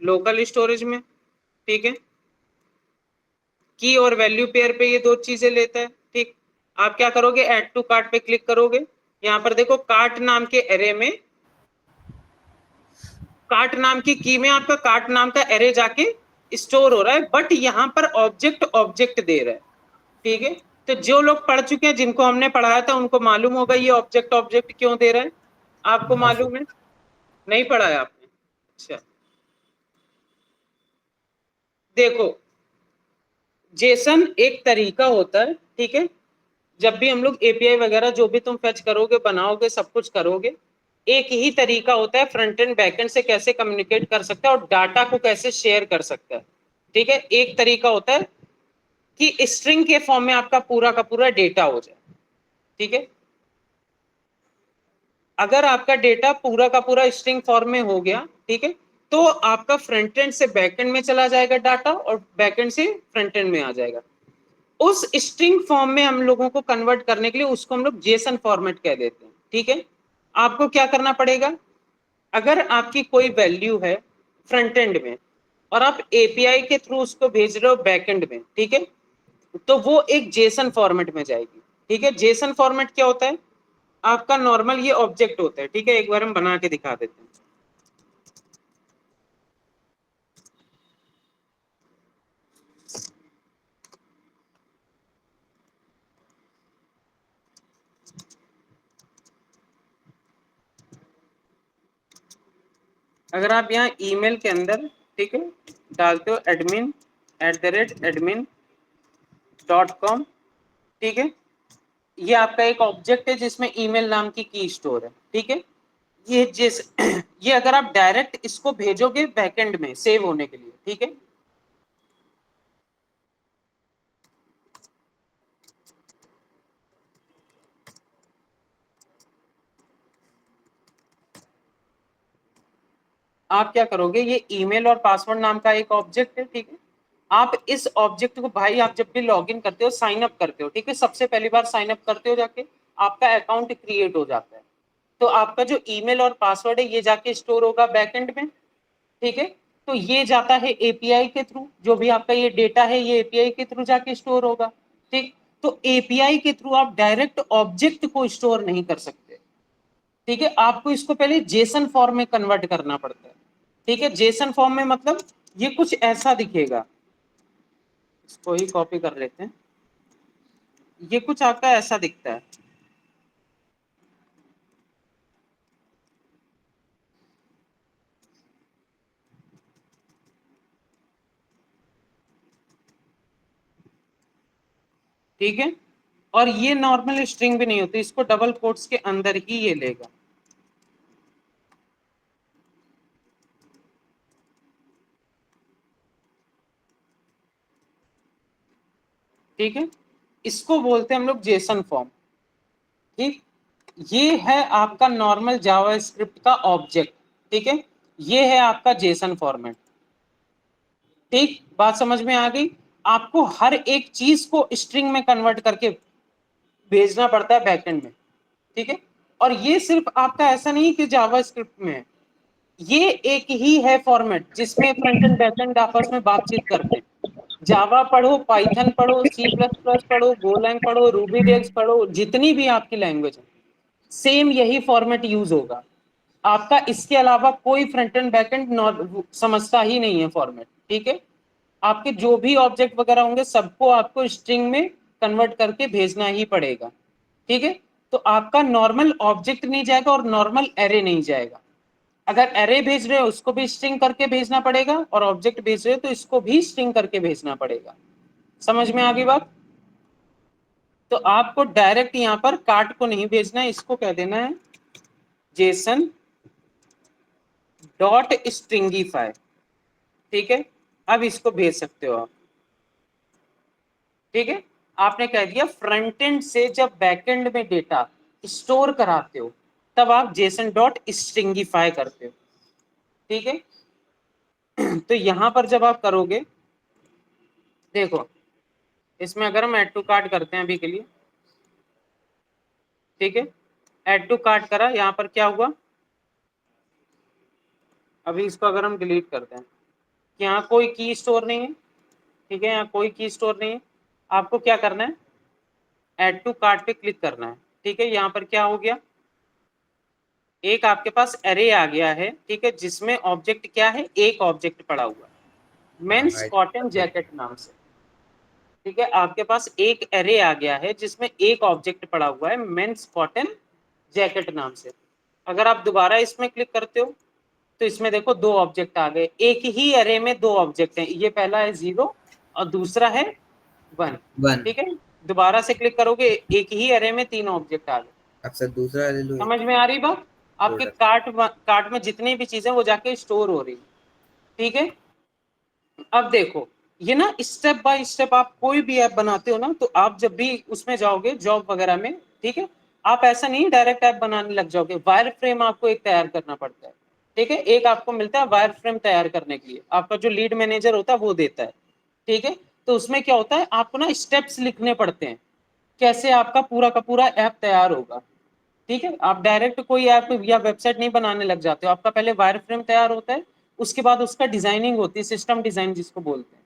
लोकल स्टोरेज में, ठीक है। की और वैल्यू पेयर पे ये दो चीजें लेता है, ठीक। आप क्या करोगे, ऐड टू कार्ट पे क्लिक करोगे, यहाँ पर देखो कार्ट नाम के एरे में, कार्ट नाम की की में आपका कार्ट नाम का एरे जाके स्टोर हो रहा है, बट यहाँ पर ऑब्जेक्ट ऑब्जेक्ट दे रहा है, ठीक है। तो जो लोग पढ़ चुके हैं, जिनको हमने पढ़ाया था उनको मालूम होगा ये ऑब्जेक्ट ऑब्जेक्ट क्यों दे रहा है, आपको मालूम है, नहीं पढ़ाया आपने, अच्छा। देखो जेसन एक तरीका होता है, ठीक है। जब भी हम लोग एपीआई वगैरह जो भी तुम फेच करोगे बनाओगे सब कुछ करोगे, एक ही तरीका होता है फ्रंट एंड बैक एंड से कैसे कम्युनिकेट कर सकता है और डाटा को कैसे शेयर कर सकता है, ठीक है। एक तरीका होता है कि स्ट्रिंग के फॉर्म में आपका पूरा का पूरा डेटा हो जाए, ठीक है। अगर आपका डेटा पूरा का पूरा स्ट्रिंग फॉर्म में हो गया, ठीक है, तो आपका फ्रंट एंड से बैक एंड में चला जाएगा डाटा और बैक एंड से फ्रंट एंड में आ जाएगा। उस स्ट्रिंग फॉर्म में हम लोगों को कन्वर्ट करने के लिए उसको हम लोग जेसन फॉर्मेट कह देते हैं, ठीक है। आपको क्या करना पड़ेगा, अगर आपकी कोई वैल्यू है फ्रंट एंड में और आप एपीआई के थ्रू उसको भेज रहे हो बैक एंड में, ठीक है, तो वो एक जेसन फॉर्मेट में जाएगी, ठीक है। जेसन फॉर्मेट क्या होता है, आपका नॉर्मल ये ऑब्जेक्ट होता है, ठीक है। एक बार हम बना के दिखा देते हैं। अगर आप यहाँ ईमेल के अंदर, ठीक है, डालते हो admin@admin.com, ठीक है, ये आपका एक ऑब्जेक्ट है जिसमें ईमेल नाम की की स्टोर है, ठीक है। ये जिस ये अगर आप डायरेक्ट इसको भेजोगे बैकएंड में सेव होने के लिए, ठीक है। आप क्या करोगे, ये ईमेल और पासवर्ड नाम का एक ऑब्जेक्ट है, ठीक है। आप इस ऑब्जेक्ट को भाई आप जब भी लॉगिन करते हो, साइन अप करते हो, ठीक है, सबसे पहली बार साइन अप करते हो जाके, आपका अकाउंट क्रिएट हो जाता है। तो आपका जो ईमेल और पासवर्ड है ये जाके स्टोर होगा बैकएंड में, ठीक है। तो ये जाता है एपीआई के थ्रू, जो भी आपका ये डेटा है ये एपीआई के थ्रू जाके स्टोर होगा, ठीक। तो एपीआई के थ्रू आप डायरेक्ट ऑब्जेक्ट को स्टोर नहीं कर सकते, ठीक है। आपको इसको पहले जेसन फॉर्म में कन्वर्ट करना पड़ता है, ठीक है। जेसन फॉर्म में मतलब ये कुछ ऐसा दिखेगा, इसको ही कॉपी कर लेते हैं। ये कुछ आपका ऐसा दिखता है, ठीक है। और ये नॉर्मल स्ट्रिंग भी नहीं होती, इसको डबल कोट्स के अंदर ही ये लेगा, ठीक है। इसको बोलते हैं हम लोग जेसन फॉर्म, ठीक। ये है आपका नॉर्मल जावास्क्रिप्ट का ऑब्जेक्ट, ठीक है। ये है आपका जेसन फॉर्मेट, ठीक। बात समझ में आ गई। आपको हर एक चीज को स्ट्रिंग में कन्वर्ट करके भेजना पड़ता है बैकएंड में, ठीक है। और ये सिर्फ आपका ऐसा नहीं कि जावास्क्रिप्ट में है, ये एक ही है फॉर्मेट जिसमें फ्रंट एंड बैक एंड आपस में बातचीत करते हैं। जावा पढ़ो, पाइथन पढ़ो, सी प्लस प्लस पढ़ो, गोलैंग पढ़ो, रूबी डेक्स पढ़ो, जितनी भी आपकी लैंग्वेज है सेम यही फॉर्मेट यूज होगा। आपका इसके अलावा कोई फ्रंट एंड बैक एंड समझता ही नहीं है फॉर्मेट, ठीक है। आपके जो भी ऑब्जेक्ट वगैरह होंगे सबको आपको स्ट्रिंग में कन्वर्ट करके भेजना ही पड़ेगा, ठीक है। तो आपका नॉर्मल ऑब्जेक्ट नहीं जाएगा और नॉर्मल एरे नहीं जाएगा। अगर एरे भेज रहे हो उसको भी स्ट्रिंग करके भेजना पड़ेगा, और ऑब्जेक्ट भेज रहे हो तो इसको भी स्ट्रिंग करके भेजना पड़ेगा। समझ में आ गई बात। तो आपको डायरेक्ट यहाँ पर कार्ट को नहीं भेजना है, इसको कह देना है जेसन डॉट स्ट्रिंगीफाई, ठीक है। अब इसको भेज सकते हो आप, ठीक है। आपने कह दिया फ्रंट एंड से जब बैकएंड में डेटा स्टोर कराते हो तब आप जेसन डॉट स्ट्रिंगीफाई करते हो, ठीक है। तो यहां पर जब आप करोगे, देखो इसमें अगर हम ऐड टू कार्ट करते हैं अभी के लिए, ठीक है, ऐड टू कार्ट करा, यहाँ पर क्या हुआ, अभी इसको अगर हम डिलीट करते हैं, यहाँ कोई की स्टोर नहीं है, ठीक है, यहाँ कोई की स्टोर नहीं है। आपको क्या करना है, ऐड टू कार्ट पे क्लिक करना है, ठीक है। यहाँ पर क्या हो गया, एक आपके पास एरे आ गया है, ठीक है, जिसमें ऑब्जेक्ट क्या है, एक ऑब्जेक्ट पड़ा हुआ मेंस right. कॉटन जैकेट नाम से, ठीक है। आपके पास एक एरे आ गया है जिसमें एक ऑब्जेक्ट पड़ा हुआ है मेंस कॉटन जैकेट नाम से। अगर आप दोबारा इसमें क्लिक करते हो तो इसमें देखो दो ऑब्जेक्ट आ गए, एक ही एरे में दो ऑब्जेक्ट हैं, ये पहला है 0 और दूसरा है 1, वन। ठीक है। दोबारा से क्लिक करोगे एक ही एरे में तीन ऑब्जेक्ट आ गए। अच्छा दूसरा ले लो। समझ में आ रही बात। आपके कार्ट में जितनी भी चीजें वो जाके स्टोर हो रही, ठीक है। अब देखो ये ना स्टेप बाय स्टेप आप कोई भी ऐप बनाते हो ना, तो आप जब भी उसमें जाओगे जॉब वगैरह में, ठीक है, आप ऐसा नहीं डायरेक्ट ऐप बनाने लग जाओगे, वायर फ्रेम आपको एक तैयार करना पड़ता है, ठीक है। एक आपको मिलता है वायर फ्रेम तैयार करने के लिए, आपका जो लीड मैनेजर होता है वो देता है, ठीक है। तो उसमें क्या होता है, आपको ना स्टेप्स लिखने पड़ते हैं कैसे आपका पूरा का पूरा ऐप तैयार होगा, ठीक है। आप डायरेक्ट कोई ऐप या वेबसाइट नहीं बनाने लग जाते हो, आपका पहले वायर फ्रेम तैयार होता है, उसके बाद उसका डिजाइनिंग होती है, सिस्टम डिजाइन जिसको बोलते हैं,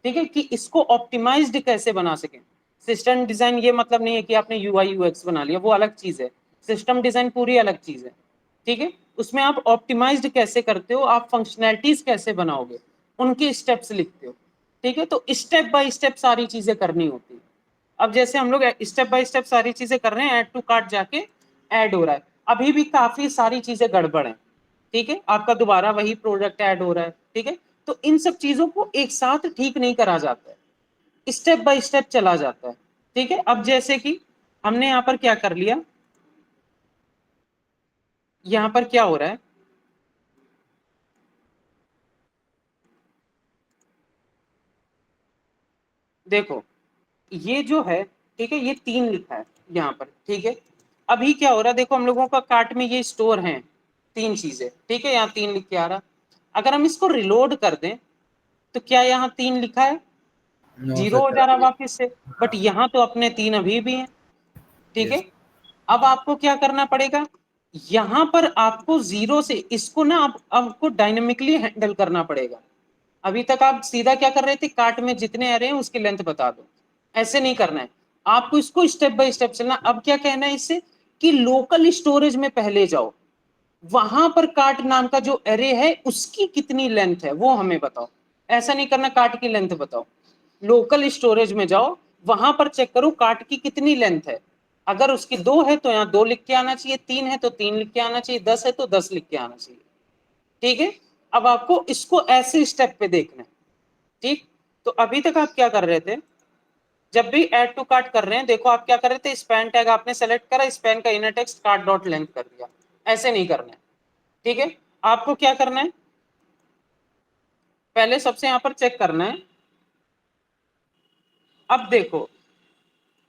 ठीक है, कि इसको ऑप्टिमाइज्ड कैसे बना सकें। सिस्टम डिजाइन ये मतलब नहीं है कि आपने यूआई यूएक्स बना लिया, वो अलग चीज है। सिस्टम डिजाइन पूरी अलग चीज है, ठीक है। उसमें आप ऑप्टिमाइज्ड कैसे करते हो, आप फंक्शनैलिटीज कैसे बनाओगे, उनके स्टेप्स लिखते हो, ठीक है। तो स्टेप बाय स्टेप सारी चीजें करनी होती है। अब जैसे हम लोग स्टेप बाय स्टेप सारी चीजें कर रहे हैं, ऐड टू कार्ट जाके ऐड हो रहा है, अभी भी काफी सारी चीजें गड़बड़ है, ठीक है। आपका दोबारा वही प्रोडक्ट ऐड हो रहा है, ठीक है। तो इन सब चीजों को एक साथ ठीक नहीं करा जाता है, स्टेप बाय स्टेप चला जाता है, ठीक है। अब जैसे कि हमने यहाँ पर क्या कर लिया, यहाँ पर क्या हो रहा है, देखो ये जो है, ठीक है, ये 3 लिखा है यहाँ पर, ठीक है। अभी क्या हो रहा है, देखो हम लोगों का कार्ट में ये स्टोर है 3 चीजें, ठीक है, यहाँ 3 लिख के आ रहा। अगर हम इसको रिलोड कर दें तो क्या यहाँ 3 लिखा है, नो 0 हो सर। जा रहा वापिस से, बट यहाँ तो अपने 3 अभी भी हैं, ठीक है। यस अब आपको क्या करना पड़ेगा, यहाँ पर आपको 0 से इसको ना आपको डायनेमिकली हैंडल करना पड़ेगा। अभी तक आप सीधा क्या कर रहे थे, कार्ट में जितने आ रहे हैं उसकी लेंथ बता दो, ऐसे नहीं करना है आपको, इसको स्टेप बाय स्टेप चलना। अब क्या कहना है इससे कि लोकल स्टोरेज में पहले जाओ, वहां पर कार्ट नाम का जो एरे है उसकी कितनी लेंथ है वो हमें बताओ। ऐसा नहीं करना कार्ट की लेंथ बताओ, लोकल स्टोरेज में जाओ, वहां पर चेक करो कार्ट की कितनी लेंथ है। अगर उसकी 2 है तो यहाँ 2 लिख के आना चाहिए, 3 है तो 3 लिख के आना चाहिए, 10 है तो 10 लिख के आना चाहिए, ठीक है। अब आपको इसको ऐसे स्टेप पे देखना है, ठीक। तो अभी तक आप क्या कर रहे थे, जब भी ऐड टू कार्ट कर रहे हैं, देखो आप क्या कर रहे थे, स्पैन टैग आपने सेलेक्ट करा, स्पैन का inner text cart dot length कर दिया, ऐसे नहीं करना है, ठीक है। आपको क्या करना है, पहले सबसे यहां पर चेक करना है। अब देखो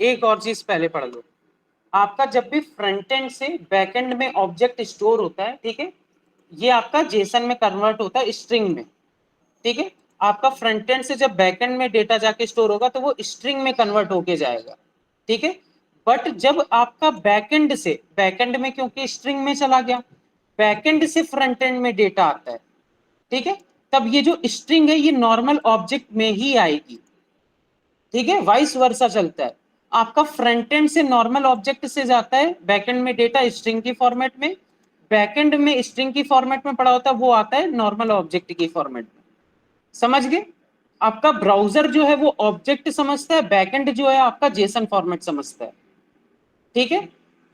एक और चीज पहले पढ़ लो, आपका जब भी फ्रंट एंड से बैक एंड में ऑब्जेक्ट स्टोर होता है, ठीक है, ये आपका जेसन में कन्वर्ट होता है स्ट्रिंग में, ठीक है। आपका फ्रंट एंड से जब बैक एंड में डेटा जाके स्टोर होगा तो वो स्ट्रिंग में कन्वर्ट होके जाएगा, ठीक है। बट जब आपका बैकएंड से, बैकएंड में क्योंकि स्ट्रिंग में चला गया, बैकएंड से फ्रंट एंड में डेटा आता है, ठीक है, तब ये जो स्ट्रिंग है ये नॉर्मल ऑब्जेक्ट में ही आएगी, ठीक है, वाइस वर्सा चलता है। आपका फ्रंट एंड से नॉर्मल ऑब्जेक्ट से जाता है बैकएंड में डेटा स्ट्रिंग की फॉर्मेट में, बैकएंड में स्ट्रिंग की फॉर्मेट में पड़ा होता है, वो आता है नॉर्मल ऑब्जेक्ट की फॉर्मेट में। समझ गए, आपका ब्राउजर जो है वो ऑब्जेक्ट समझता है, बैकएंड जो है आपका जेसन फॉर्मेट समझता है, ठीक है।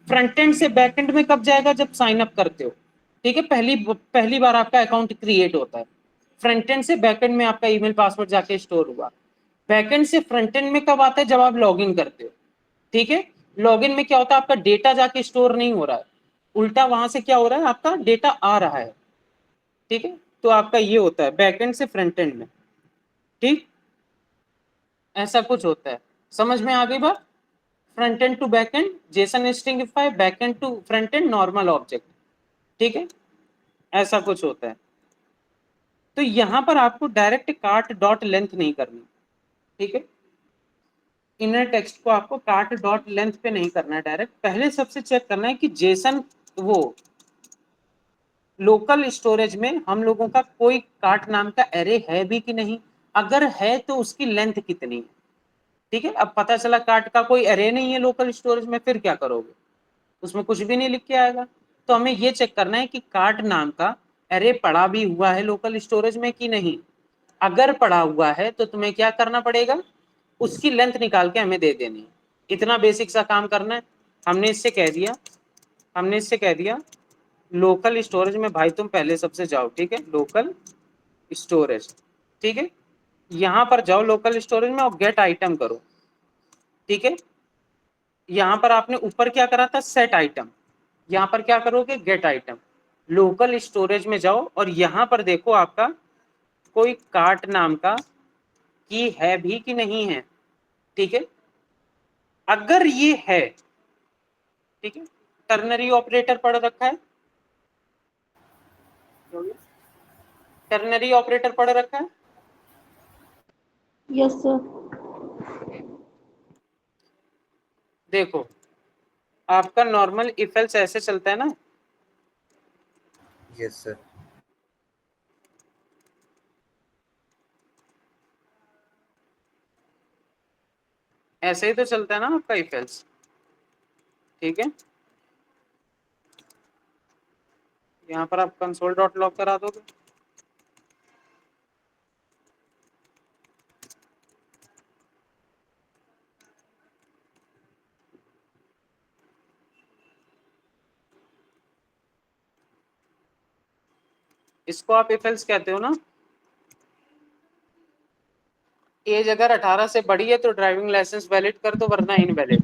फ्रंट एंड से बैकएंड में कब जाएगा, जब साइन अप करते हो, ठीक है, पहली बार आपका अकाउंट क्रिएट होता है। फ्रंट एंड से बैकएंड में आपका ईमेल पासवर्ड जाके स्टोर हुआ। बैकएंड से फ्रंट एंड में कब आता है, जब आप लॉगिन करते हो, ठीक है। लॉगिन में क्या होता है, आपका डेटा जाके स्टोर नहीं हो रहा है, उल्टा वहां से क्या हो रहा है, आपका डेटा आ रहा है, ठीक है। तो आपका ये होता है बैकएंड से फ्रंट एंड में, ठीक, ऐसा कुछ होता है। समझ में आ गई बात, front end to back end JSON stringify, back end to front end normal object, ठीक है, ऐसा कुछ होता है। तो यहां पर आपको डायरेक्ट कार्ट डॉट लेंथ नहीं करनी, ठीक है, इनर टेक्स्ट को आपको कार्ट डॉट लेंथ पे नहीं करना है डायरेक्ट, पहले सबसे चेक करना है कि जेसन वो लोकल स्टोरेज में हम लोगों का कोई कार्ट नाम का एरे है भी कि नहीं, अगर है तो उसकी लेंथ कितनी है, ठीक है। अब पता चला कार्ट का कोई एरे नहीं है लोकल स्टोरेज में, फिर क्या करोगे, उसमें कुछ भी नहीं लिख के आएगा। तो हमें ये चेक करना है कि कार्ट नाम का एरे पड़ा भी हुआ है लोकल स्टोरेज में कि नहीं। अगर पड़ा हुआ है तो तुम्हें क्या करना पड़ेगा, उसकी लेंथ निकाल के हमें दे देनी है, इतना बेसिक सा काम करना है। हमने इससे कह दिया लोकल स्टोरेज में भाई तुम पहले सबसे जाओ, ठीक है, लोकल स्टोरेज, ठीक है, यहां पर जाओ लोकल स्टोरेज में और गेट आइटम करो, ठीक है। यहां पर आपने ऊपर क्या करा था, सेट आइटम, यहां पर क्या करोगे, गेट आइटम। लोकल स्टोरेज में जाओ और यहां पर देखो आपका कोई कार्ट नाम का की है भी कि नहीं है, ठीक है। अगर ये है, ठीक है, टर्नरी ऑपरेटर पढ़ रखा है, टर्नरी ऑपरेटर पढ़ रखा है, यस सर। देखो आपका नॉर्मल इफ एल्स ऐसे चलता है ना, यस सर। ऐसे ही तो चलता है ना आपका इफ एल्स, ठीक है। यहाँ पर आप कंसोल डॉट लॉग करा दोगे, इसको आप इफ एल्स कहते हो ना। एज अगर 18 से बड़ी है तो ड्राइविंग लाइसेंस वैलिड कर दो, वरना इनवैलिड,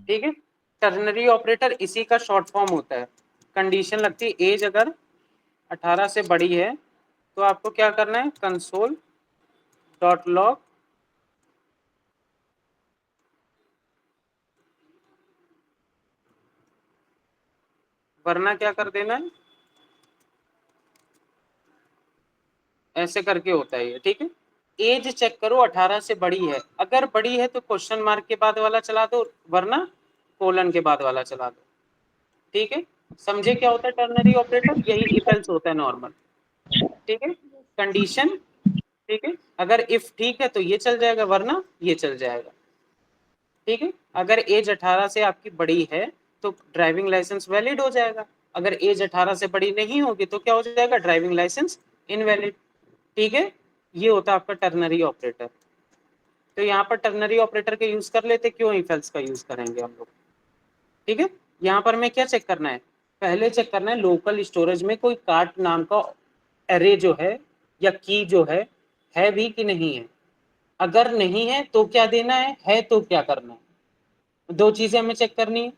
ठीक है। टर्नरी ऑपरेटर इसी का शॉर्ट फॉर्म होता है। कंडीशन लगती है एज अगर 18 से बड़ी है तो आपको क्या करना है, कंसोल डॉट लॉग वरना क्या कर देना है, ऐसे करके होता है ये, ठीक है। एज चेक करो 18 से बड़ी है, अगर बड़ी है तो क्वेश्चन मार्क के बाद वाला चला दो, वरना कोलन के बाद वाला चला दो, ठीक है। समझे क्या होता है टर्नरी ऑपरेटर, यही इफ एल्स होता है नॉर्मल, ठीक है। कंडीशन, ठीक है, अगर इफ ठीक है तो ये चल जाएगा, वरना ये चल जाएगा, ठीक है। अगर एज 18 से आपकी बड़ी है तो ड्राइविंग लाइसेंस वैलिड हो जाएगा, अगर एज 18 से बड़ी नहीं होगी तो क्या हो जाएगा, ड्राइविंग लाइसेंस इनवैलिड, ठीक है। ये होता है आपका टर्नरी ऑपरेटर। तो यहाँ पर टर्नरी ऑपरेटर के यूज कर लेते, क्यों इफ एल्स का यूज करेंगे हम लोग, ठीक है। यहाँ पर मैं क्या चेक करना है, पहले चेक करना है लोकल स्टोरेज में कोई कार्ट नाम का एरे जो है या की जो है भी कि नहीं है। अगर नहीं है तो क्या देना है तो क्या करना है, दो चीजें हमें चेक करनी है।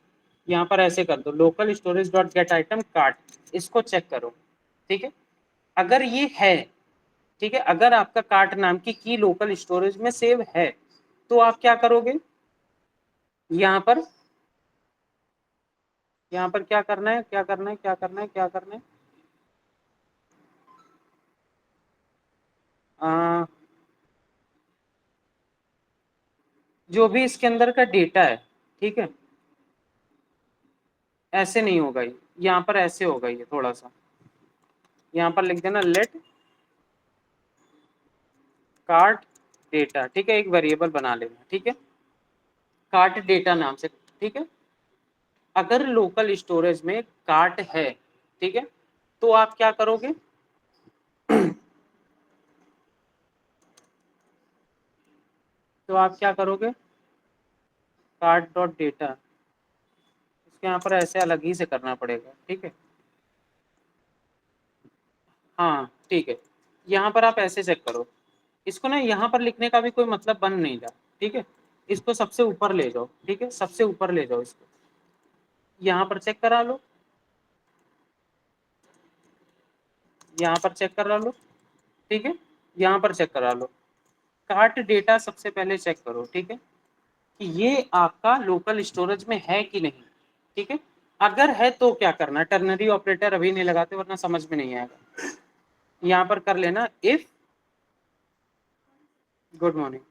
यहाँ पर ऐसे कर दो local storage dot get item cart, इसको चेक करो, ठीक है। अगर ये है, ठीक है, अगर आपका कार्ट नाम की लोकल स्टोरेज में सेव है तो आप क्या करोगे, यहाँ पर क्या करना है, क्या करना है, क्या करना है, क्या करना है, आ, जो भी इसके अंदर का डेटा है, ठीक है, ऐसे नहीं होगा ये, यहाँ पर ऐसे होगा ये, थोड़ा सा यहाँ पर लिख देना लेट कार्ट डेटा, ठीक है, एक वेरिएबल बना लेना, ठीक है, कार्ट डेटा नाम से, ठीक है। अगर लोकल स्टोरेज में कार्ट है, ठीक है, तो आप क्या करोगे, तो आप क्या करोगे, कार्ट डॉट डेटा, इसके यहाँ पर ऐसे अलग ही से करना पड़ेगा, ठीक है। हाँ ठीक है, यहाँ पर आप ऐसे चेक करो, इसको ना यहाँ पर लिखने का भी कोई मतलब बन नहीं रहा, ठीक है। इसको सबसे ऊपर ले जाओ, ठीक है, सबसे ऊपर ले जाओ इसको, यहाँ पर चेक करा लो, यहाँ पर चेक करा लो, ठीक है, यहाँ पर चेक करा लो, कार्ट डेटा सबसे पहले चेक करो, ठीक है, कि ये आपका लोकल स्टोरेज में है कि नहीं, ठीक है। अगर है तो क्या करना, टर्नरी ऑपरेटर अभी नहीं लगाते वरना समझ में नहीं आएगा। यहाँ पर कर लेना इफ, गुड मॉर्निंग,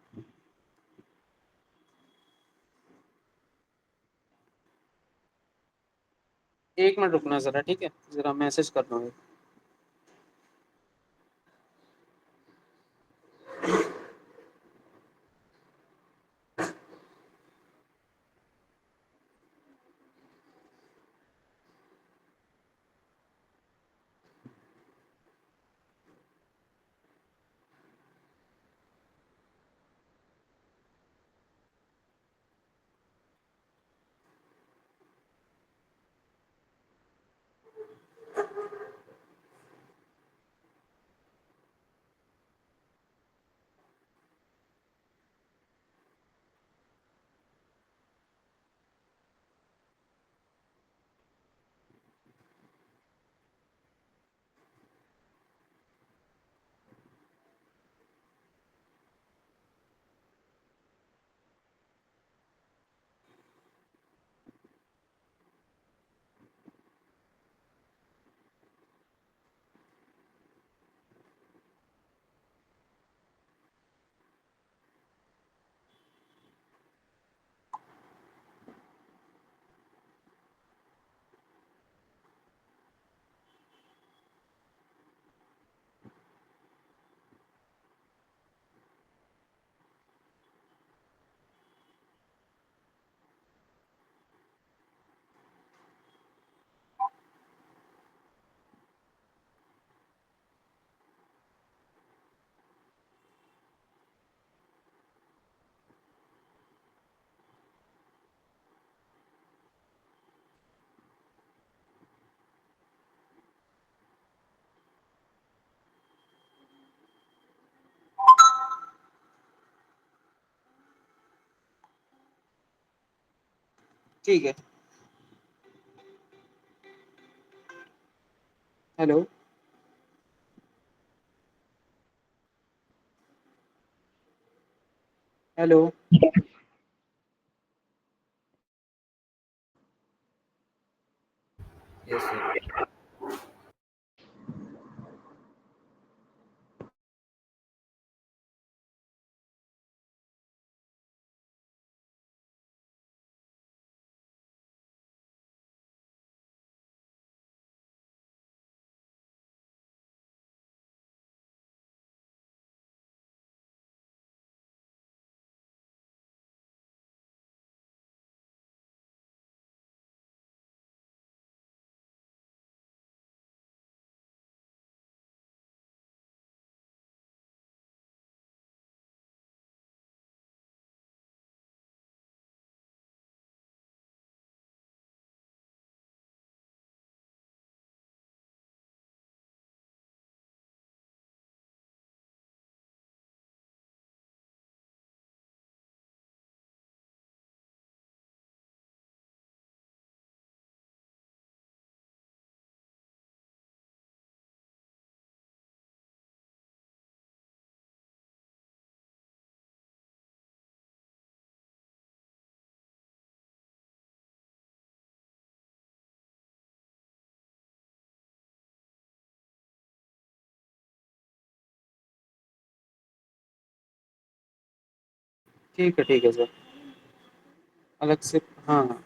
एक मिनट रुकना जरा, ठीक है, जरा मैसेज कर दूंगा। ठीक है। Hello, hello, Yes, sir. ठीक है सर, अलग से। हाँ हाँ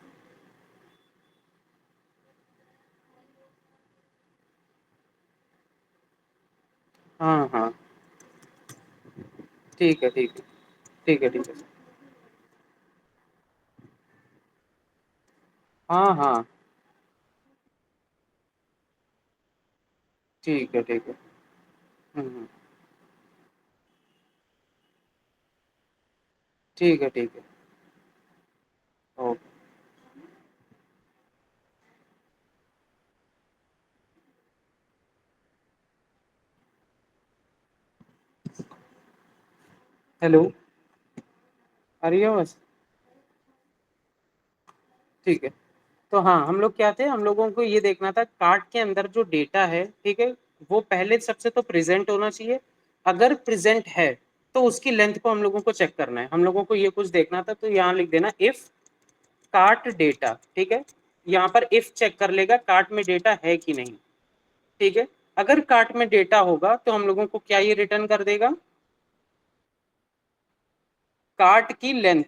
हाँ हाँ, ठीक है ठीक है ठीक है ठीक है सर। हाँ हाँ, ठीक है। हम्म, ठीक है। ओके। हेलो, आ रही है आवाज? ठीक है। तो हाँ, हम लोग क्या थे, हम लोगों को ये देखना था कार्ड के अंदर जो डेटा है, ठीक है, वो पहले सबसे तो प्रेजेंट होना चाहिए। अगर प्रेजेंट है तो उसकी लेंथ को हम लोगों को चेक करना है, हम लोगों को ये कुछ देखना था। तो यहाँ लिख देना इफ कार्ट डेटा, ठीक है। यहाँ पर इफ चेक कर लेगा कार्ट में डेटा है कि नहीं, ठीक है। अगर कार्ट में डेटा होगा तो हम लोगों को क्या ये रिटर्न कर देगा, कार्ट की लेंथ,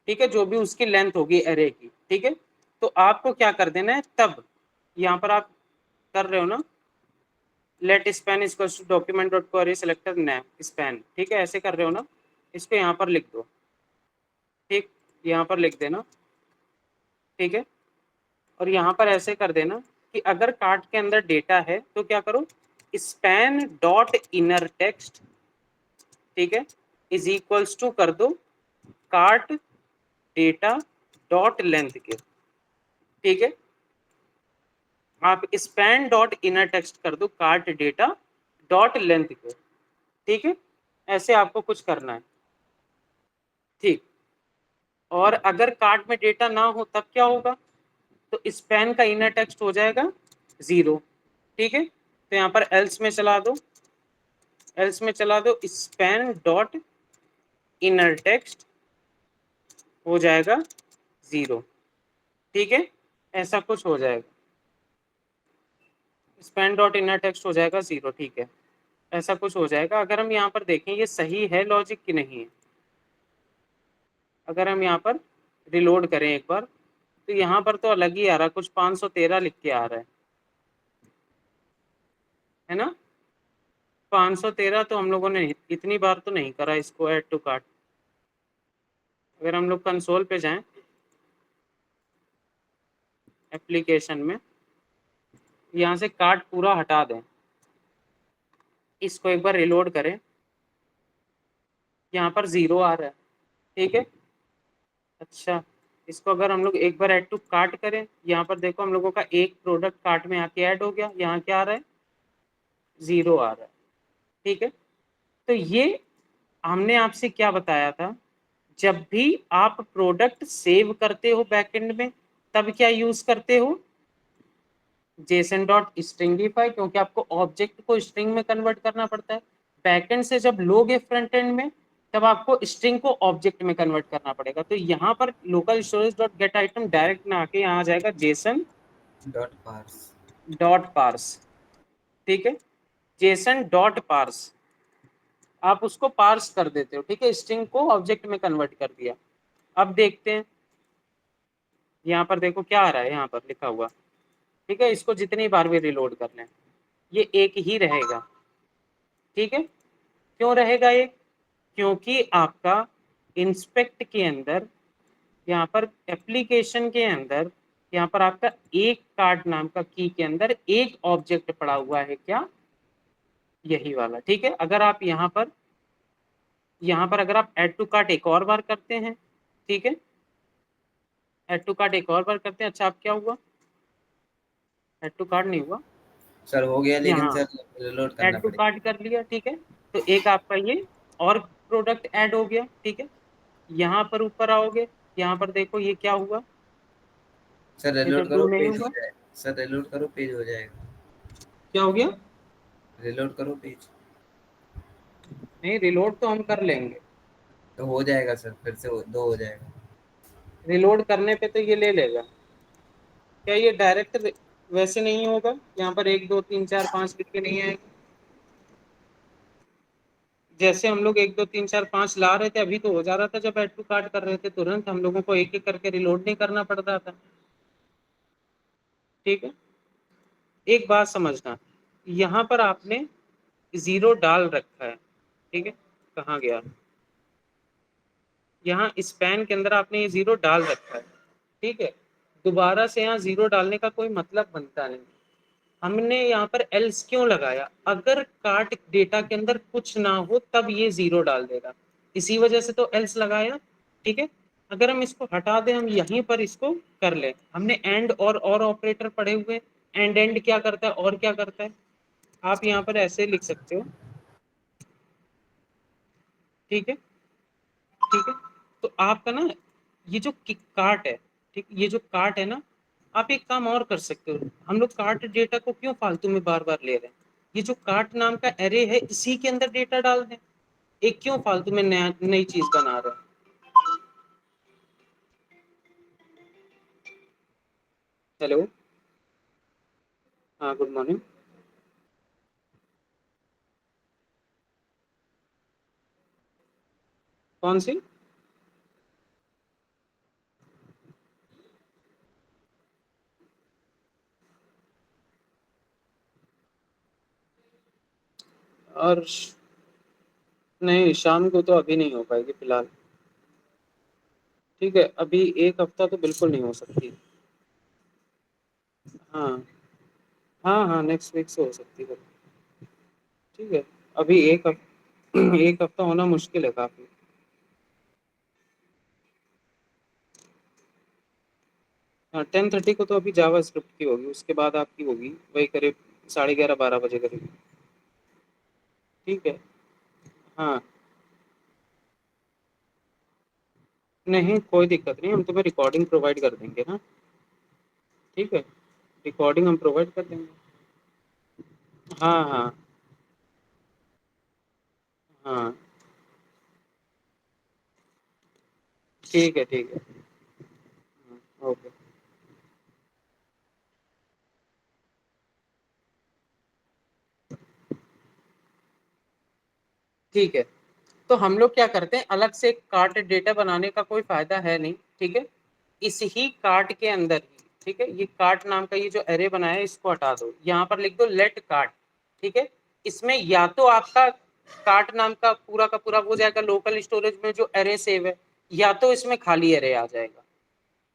ठीक है, जो भी उसकी लेंथ होगी एरे की, ठीक है। तो आपको क्या कर देना है तब, यहाँ पर आप कर रहे हो ना, let span equals to document dot query selector name span, ठीक है, ऐसे कर रहे हो ना, इसको यहाँ पर लिख दो, ठीक, यहाँ पर लिख देना, ठीक है। और यहाँ पर ऐसे कर देना कि अगर कार्ट के अंदर डेटा है तो क्या करो, स्पैन डॉट इनर टेक्स्ट, ठीक है, इज इक्वल्स टू कर दो कार्ट डेटा डॉट लेंथ के, ठीक है। आप स्पैन डॉट इनर टेक्स्ट कर दो कार्ट डेटा डॉट लेंथ के, ठीक है। ऐसे आपको कुछ करना है, ठीक। और अगर कार्ट में डेटा ना हो तब क्या होगा, तो स्पैन का इनर टेक्स्ट हो जाएगा 0, ठीक है। तो यहाँ पर एल्स में चला दो, एल्स में चला दो स्पैन डॉट इनर टेक्स्ट हो जाएगा 0, ठीक है। ऐसा कुछ हो जाएगा, स्पैन डॉट इनर टेक्स्ट हो जाएगा 0, ठीक है। ऐसा कुछ हो जाएगा। अगर हम यहाँ पर देखें ये सही है लॉजिक कि नहीं है, अगर हम यहाँ पर रिलोड करें एक बार, तो यहाँ पर तो अलग ही आ रहा है, कुछ 513 लिख के आ रहा है ना। 513 तो हम लोगों ने इतनी बार तो नहीं करा इसको ऐड टू कार्ट। अगर हम लोग कंसोल पे जाएं एप्लीकेशन में, यहाँ से कार्ट पूरा हटा दें, इसको एक बार रिलोड करें, यहाँ पर 0 आ रहा है, ठीक है। अच्छा, इसको अगर हम लोग एक बार ऐड टू कार्ट करें, यहाँ पर देखो हम लोगों का एक प्रोडक्ट कार्ट में आके ऐड हो गया, यहाँ क्या आ रहा है, 0 आ रहा है, ठीक है। तो ये हमने आपसे क्या बताया था, जब भी आप प्रोडक्ट सेव करते हो बैकएंड में, तब क्या यूज करते हो, जेसन डॉट स्ट्रिंगीफाई, क्योंकि आपको ऑब्जेक्ट को स्ट्रिंग में कन्वर्ट करना पड़ता है। बैकएंड से जब लोगे फ्रंट एंड में, तब आपको स्ट्रिंग को ऑब्जेक्ट में कन्वर्ट करना पड़ेगा। तो यहाँ पर local storage dot get item direct ना आके यहाँ आ जाएगा JSON dot parse. Dot parse, ठीक है, जेसन डॉट पार्स, आप उसको पार्स कर देते हो, ठीक है, स्ट्रिंग को ऑब्जेक्ट में कन्वर्ट कर दिया। अब देखते हैं यहाँ पर, देखो क्या आ रहा है यहाँ पर लिखा हुआ, ठीक है, इसको जितनी बार भी रिलोड कर लें ये एक ही रहेगा, ठीक है। क्यों रहेगा ये, क्योंकि आपका इंस्पेक्ट के अंदर, यहाँ पर एप्लीकेशन के अंदर, यहाँ पर आपका एक कार्ड नाम का की के अंदर एक ऑब्जेक्ट पड़ा हुआ है, क्या, यही वाला, ठीक है। अगर आप यहाँ पर अगर आप ऐड टू कार्ट एक और बार करते हैं, ठीक है, ऐड टू कार्ट एक और बार करते हैं, अच्छा अब क्या हुआ, ऐड टू कार्ट नहीं हुआ, सर हो गया, लेकिन यहाँ सर रिलोड करना ऐड टू पड़ेगा। कार्ट कर लिया, ठीक है। तो एक आपका ये और प्रोडक्ट ऐड हो गया, ठीक है। यहाँ पर ऊपर आओगे, यहाँ पर देखो ये क्या हुआ, सर ये तो रिलोड डू करो, नहीं पेज हो हुआ, जाएगा। सर रिलोड करो, पेज हो जाएगा। क्या हो गया, रिलोड करो पेज, नहीं रिलोड तो हम कर लेंगे, तो हो जाएगा सर, फिर से दो हो जाएगा। रिलोड करने पे तो ये ले लेगा, क्या ये डायरेक्ट वैसे नहीं होगा, यहाँ पर 1 2 3 4 5 लिख के नहीं आएगा, जैसे हम लोग 1 2 3 4 5 ला रहे थे अभी तो हो जा रहा था, जब ऐड टू कार्ट कर रहे थे तुरंत हम लोगों को एक एक करके रिलोड नहीं करना पड़ रहा था, ठीक है। एक बात समझना, यहाँ पर आपने जीरो डाल रखा है, ठीक है, कहाँ गया, यहाँ स्पैन के अंदर आपने ये जीरो डाल रखा है, ठीक है। दोबारा से यहाँ जीरो डालने का कोई मतलब बनता नहीं, हमने यहाँ पर एल्स क्यों लगाया, अगर कार्ट डेटा के अंदर कुछ ना हो तब ये जीरो डाल देगा, इसी वजह से तो एल्स लगाया, ठीक है। अगर हम इसको हटा दें, हम यहीं पर इसको कर ले, हमने एंड और ऑपरेटर पढ़े हुए, एंड क्या करता है और क्या करता है, आप यहाँ पर ऐसे लिख सकते हो, ठीक है, ठीक है। तो आपका ना ये जो कार्ट है, ठीक, ये जो कार्ट है ना, आप एक काम और कर सकते हो, हम लोग कार्ट डेटा को क्यों फालतू में बार बार ले रहे हैं, ये जो कार्ट नाम का एरे है इसी के अंदर डेटा डाल दें, एक क्यों फालतू में नया नई चीज बना रहे हैं। हेलो, हाँ गुड मॉर्निंग, कौन सी, और नहीं शाम को तो अभी नहीं हो पाएगी फिलहाल, ठीक है, अभी एक हफ्ता तो बिल्कुल नहीं हो सकती, हाँ हाँ हाँ नेक्स्ट वीक से हो सकती है, ठीक है। अभी एक हफ्ता होना मुश्किल है काफी, हाँ 10:30 को तो अभी जावा स्क्रिप्ट की होगी, उसके बाद आपकी होगी वही करीब 11:30 12 बजे करीब, ठीक है, हाँ नहीं कोई दिक्कत नहीं, हम तुम्हें रिकॉर्डिंग प्रोवाइड कर देंगे ना, ठीक है, रिकॉर्डिंग हम प्रोवाइड कर देंगे, हाँ हाँ हाँ ठीक है ओके, ठीक है। तो हम लोग क्या करते हैं, अलग से कार्ट डेटा बनाने का कोई फायदा है नहीं, ठीक है, इस ही कार्ट के अंदर ही, ठीक है, ये कार्ट नाम का ये जो एरे बनाया है इसको हटा दो, यहाँ पर लिख दो लेट कार्ट, ठीक है। इसमें या तो आपका कार्ट नाम का पूरा हो जाएगा लोकल स्टोरेज में जो एरे सेव है, या तो इसमें खाली एरे आ जाएगा,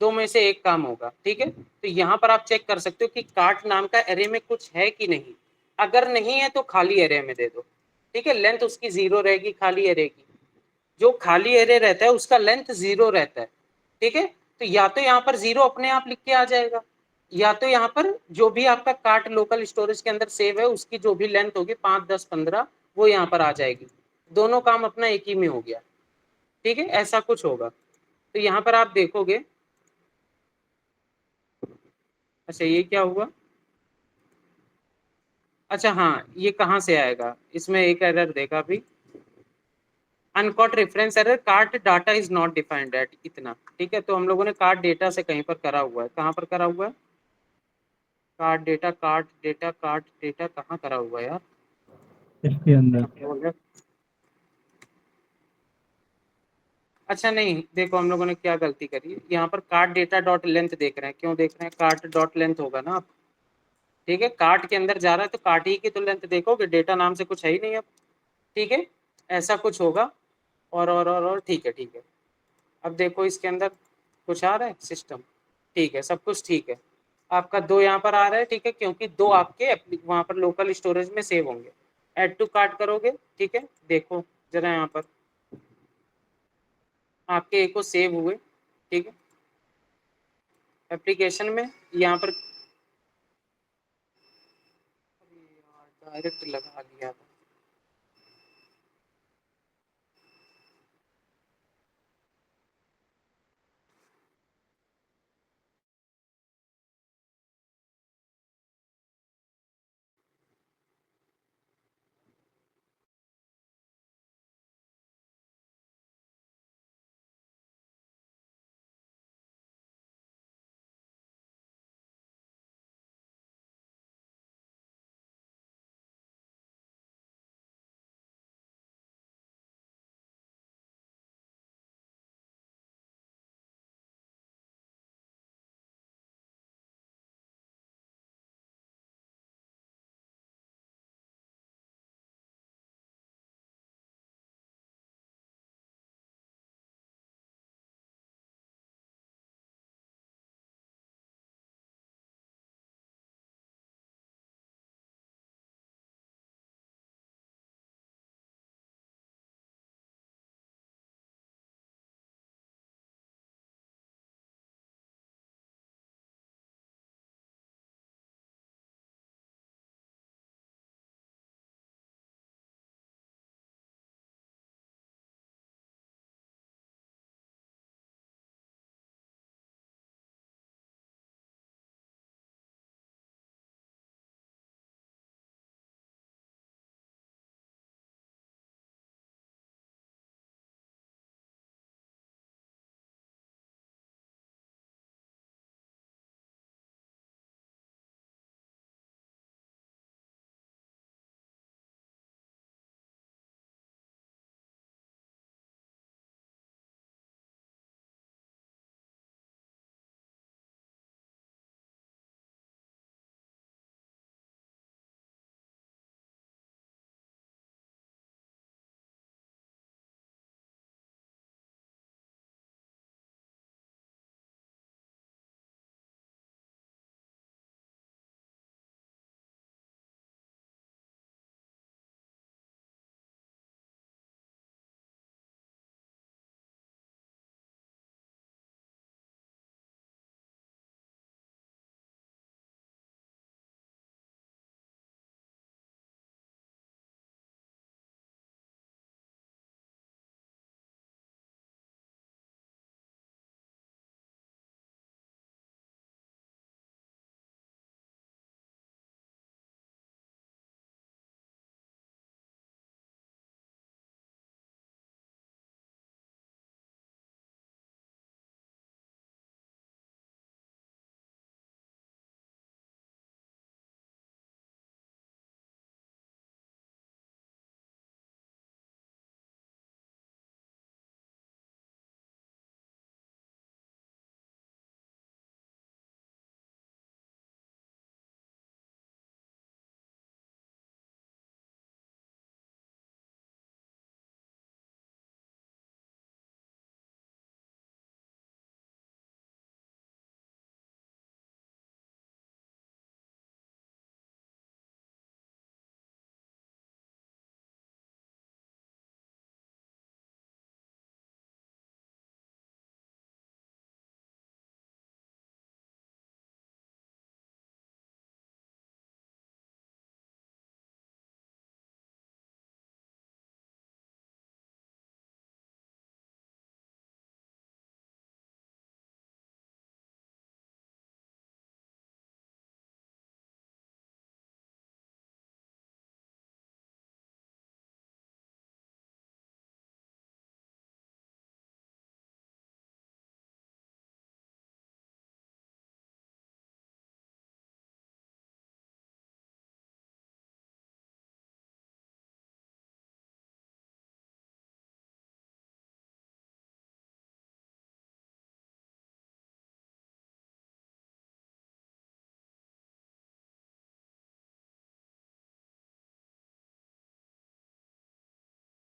दो में से एक काम होगा, ठीक है। तो यहाँ पर आप चेक कर सकते हो कि कार्ट नाम का एरे में कुछ है कि नहीं, अगर नहीं है तो खाली एरे में दे दो, ठीक है, लेंथ उसकी 0 रहेगी खाली एरे की, जो खाली एरे रहता है उसका लेंथ 0 रहता है, ठीक है। तो या तो यहाँ पर 0 अपने आप लिख के आ जाएगा, या तो यहाँ पर जो भी आपका कार्ट लोकल स्टोरेज के अंदर सेव है उसकी जो भी लेंथ होगी 5 10 15 वो यहाँ पर आ जाएगी, दोनों काम अपना एक ही में हो गया, ठीक है, ऐसा कुछ होगा। तो यहाँ पर आप देखोगे अच्छा ये क्या हुआ? अच्छा हाँ, ये कहाँ से आएगा, इसमें एक एरर देगा अभी, uncaught reference error, cart data is not defined at, इतना ठीक है। तो हम लोगों ने कार्ट डेटा से कहीं पर करा हुआ है, कहाँ पर करा हुआ है? Cart data, cart data, cart data कहाँ करा हुआ है यार? इसके अंदर बोल रहे। अच्छा नहीं, देखो हम लोगों ने क्या गलती करी है, यहाँ पर कार्ट डेटा डॉट लेंथ देख रहे हैं, क्यों देख रहे हैं? कार्ट डॉट लेंथ होगा ना आप, ठीक है, कार्ट के अंदर जा रहा है तो कार्ट ही की तो लेंथ देखोगे, डेटा नाम से कुछ है ही नहीं अब, ठीक है, ऐसा कुछ होगा। और ठीक है ठीक है। अब देखो इसके अंदर कुछ आ रहा है सिस्टम, ठीक है, सब कुछ ठीक है। आपका 2 यहाँ पर आ रहा है, ठीक है, क्योंकि 2 आपके वहाँ पर लोकल स्टोरेज में सेव होंगे। ऐड टू कार्ट करोगे, ठीक है, देखो जरा यहाँ पर आपके एक को सेव हुए, ठीक है, एप्लीकेशन में यहाँ पर डायरेक्ट लगा लिया था।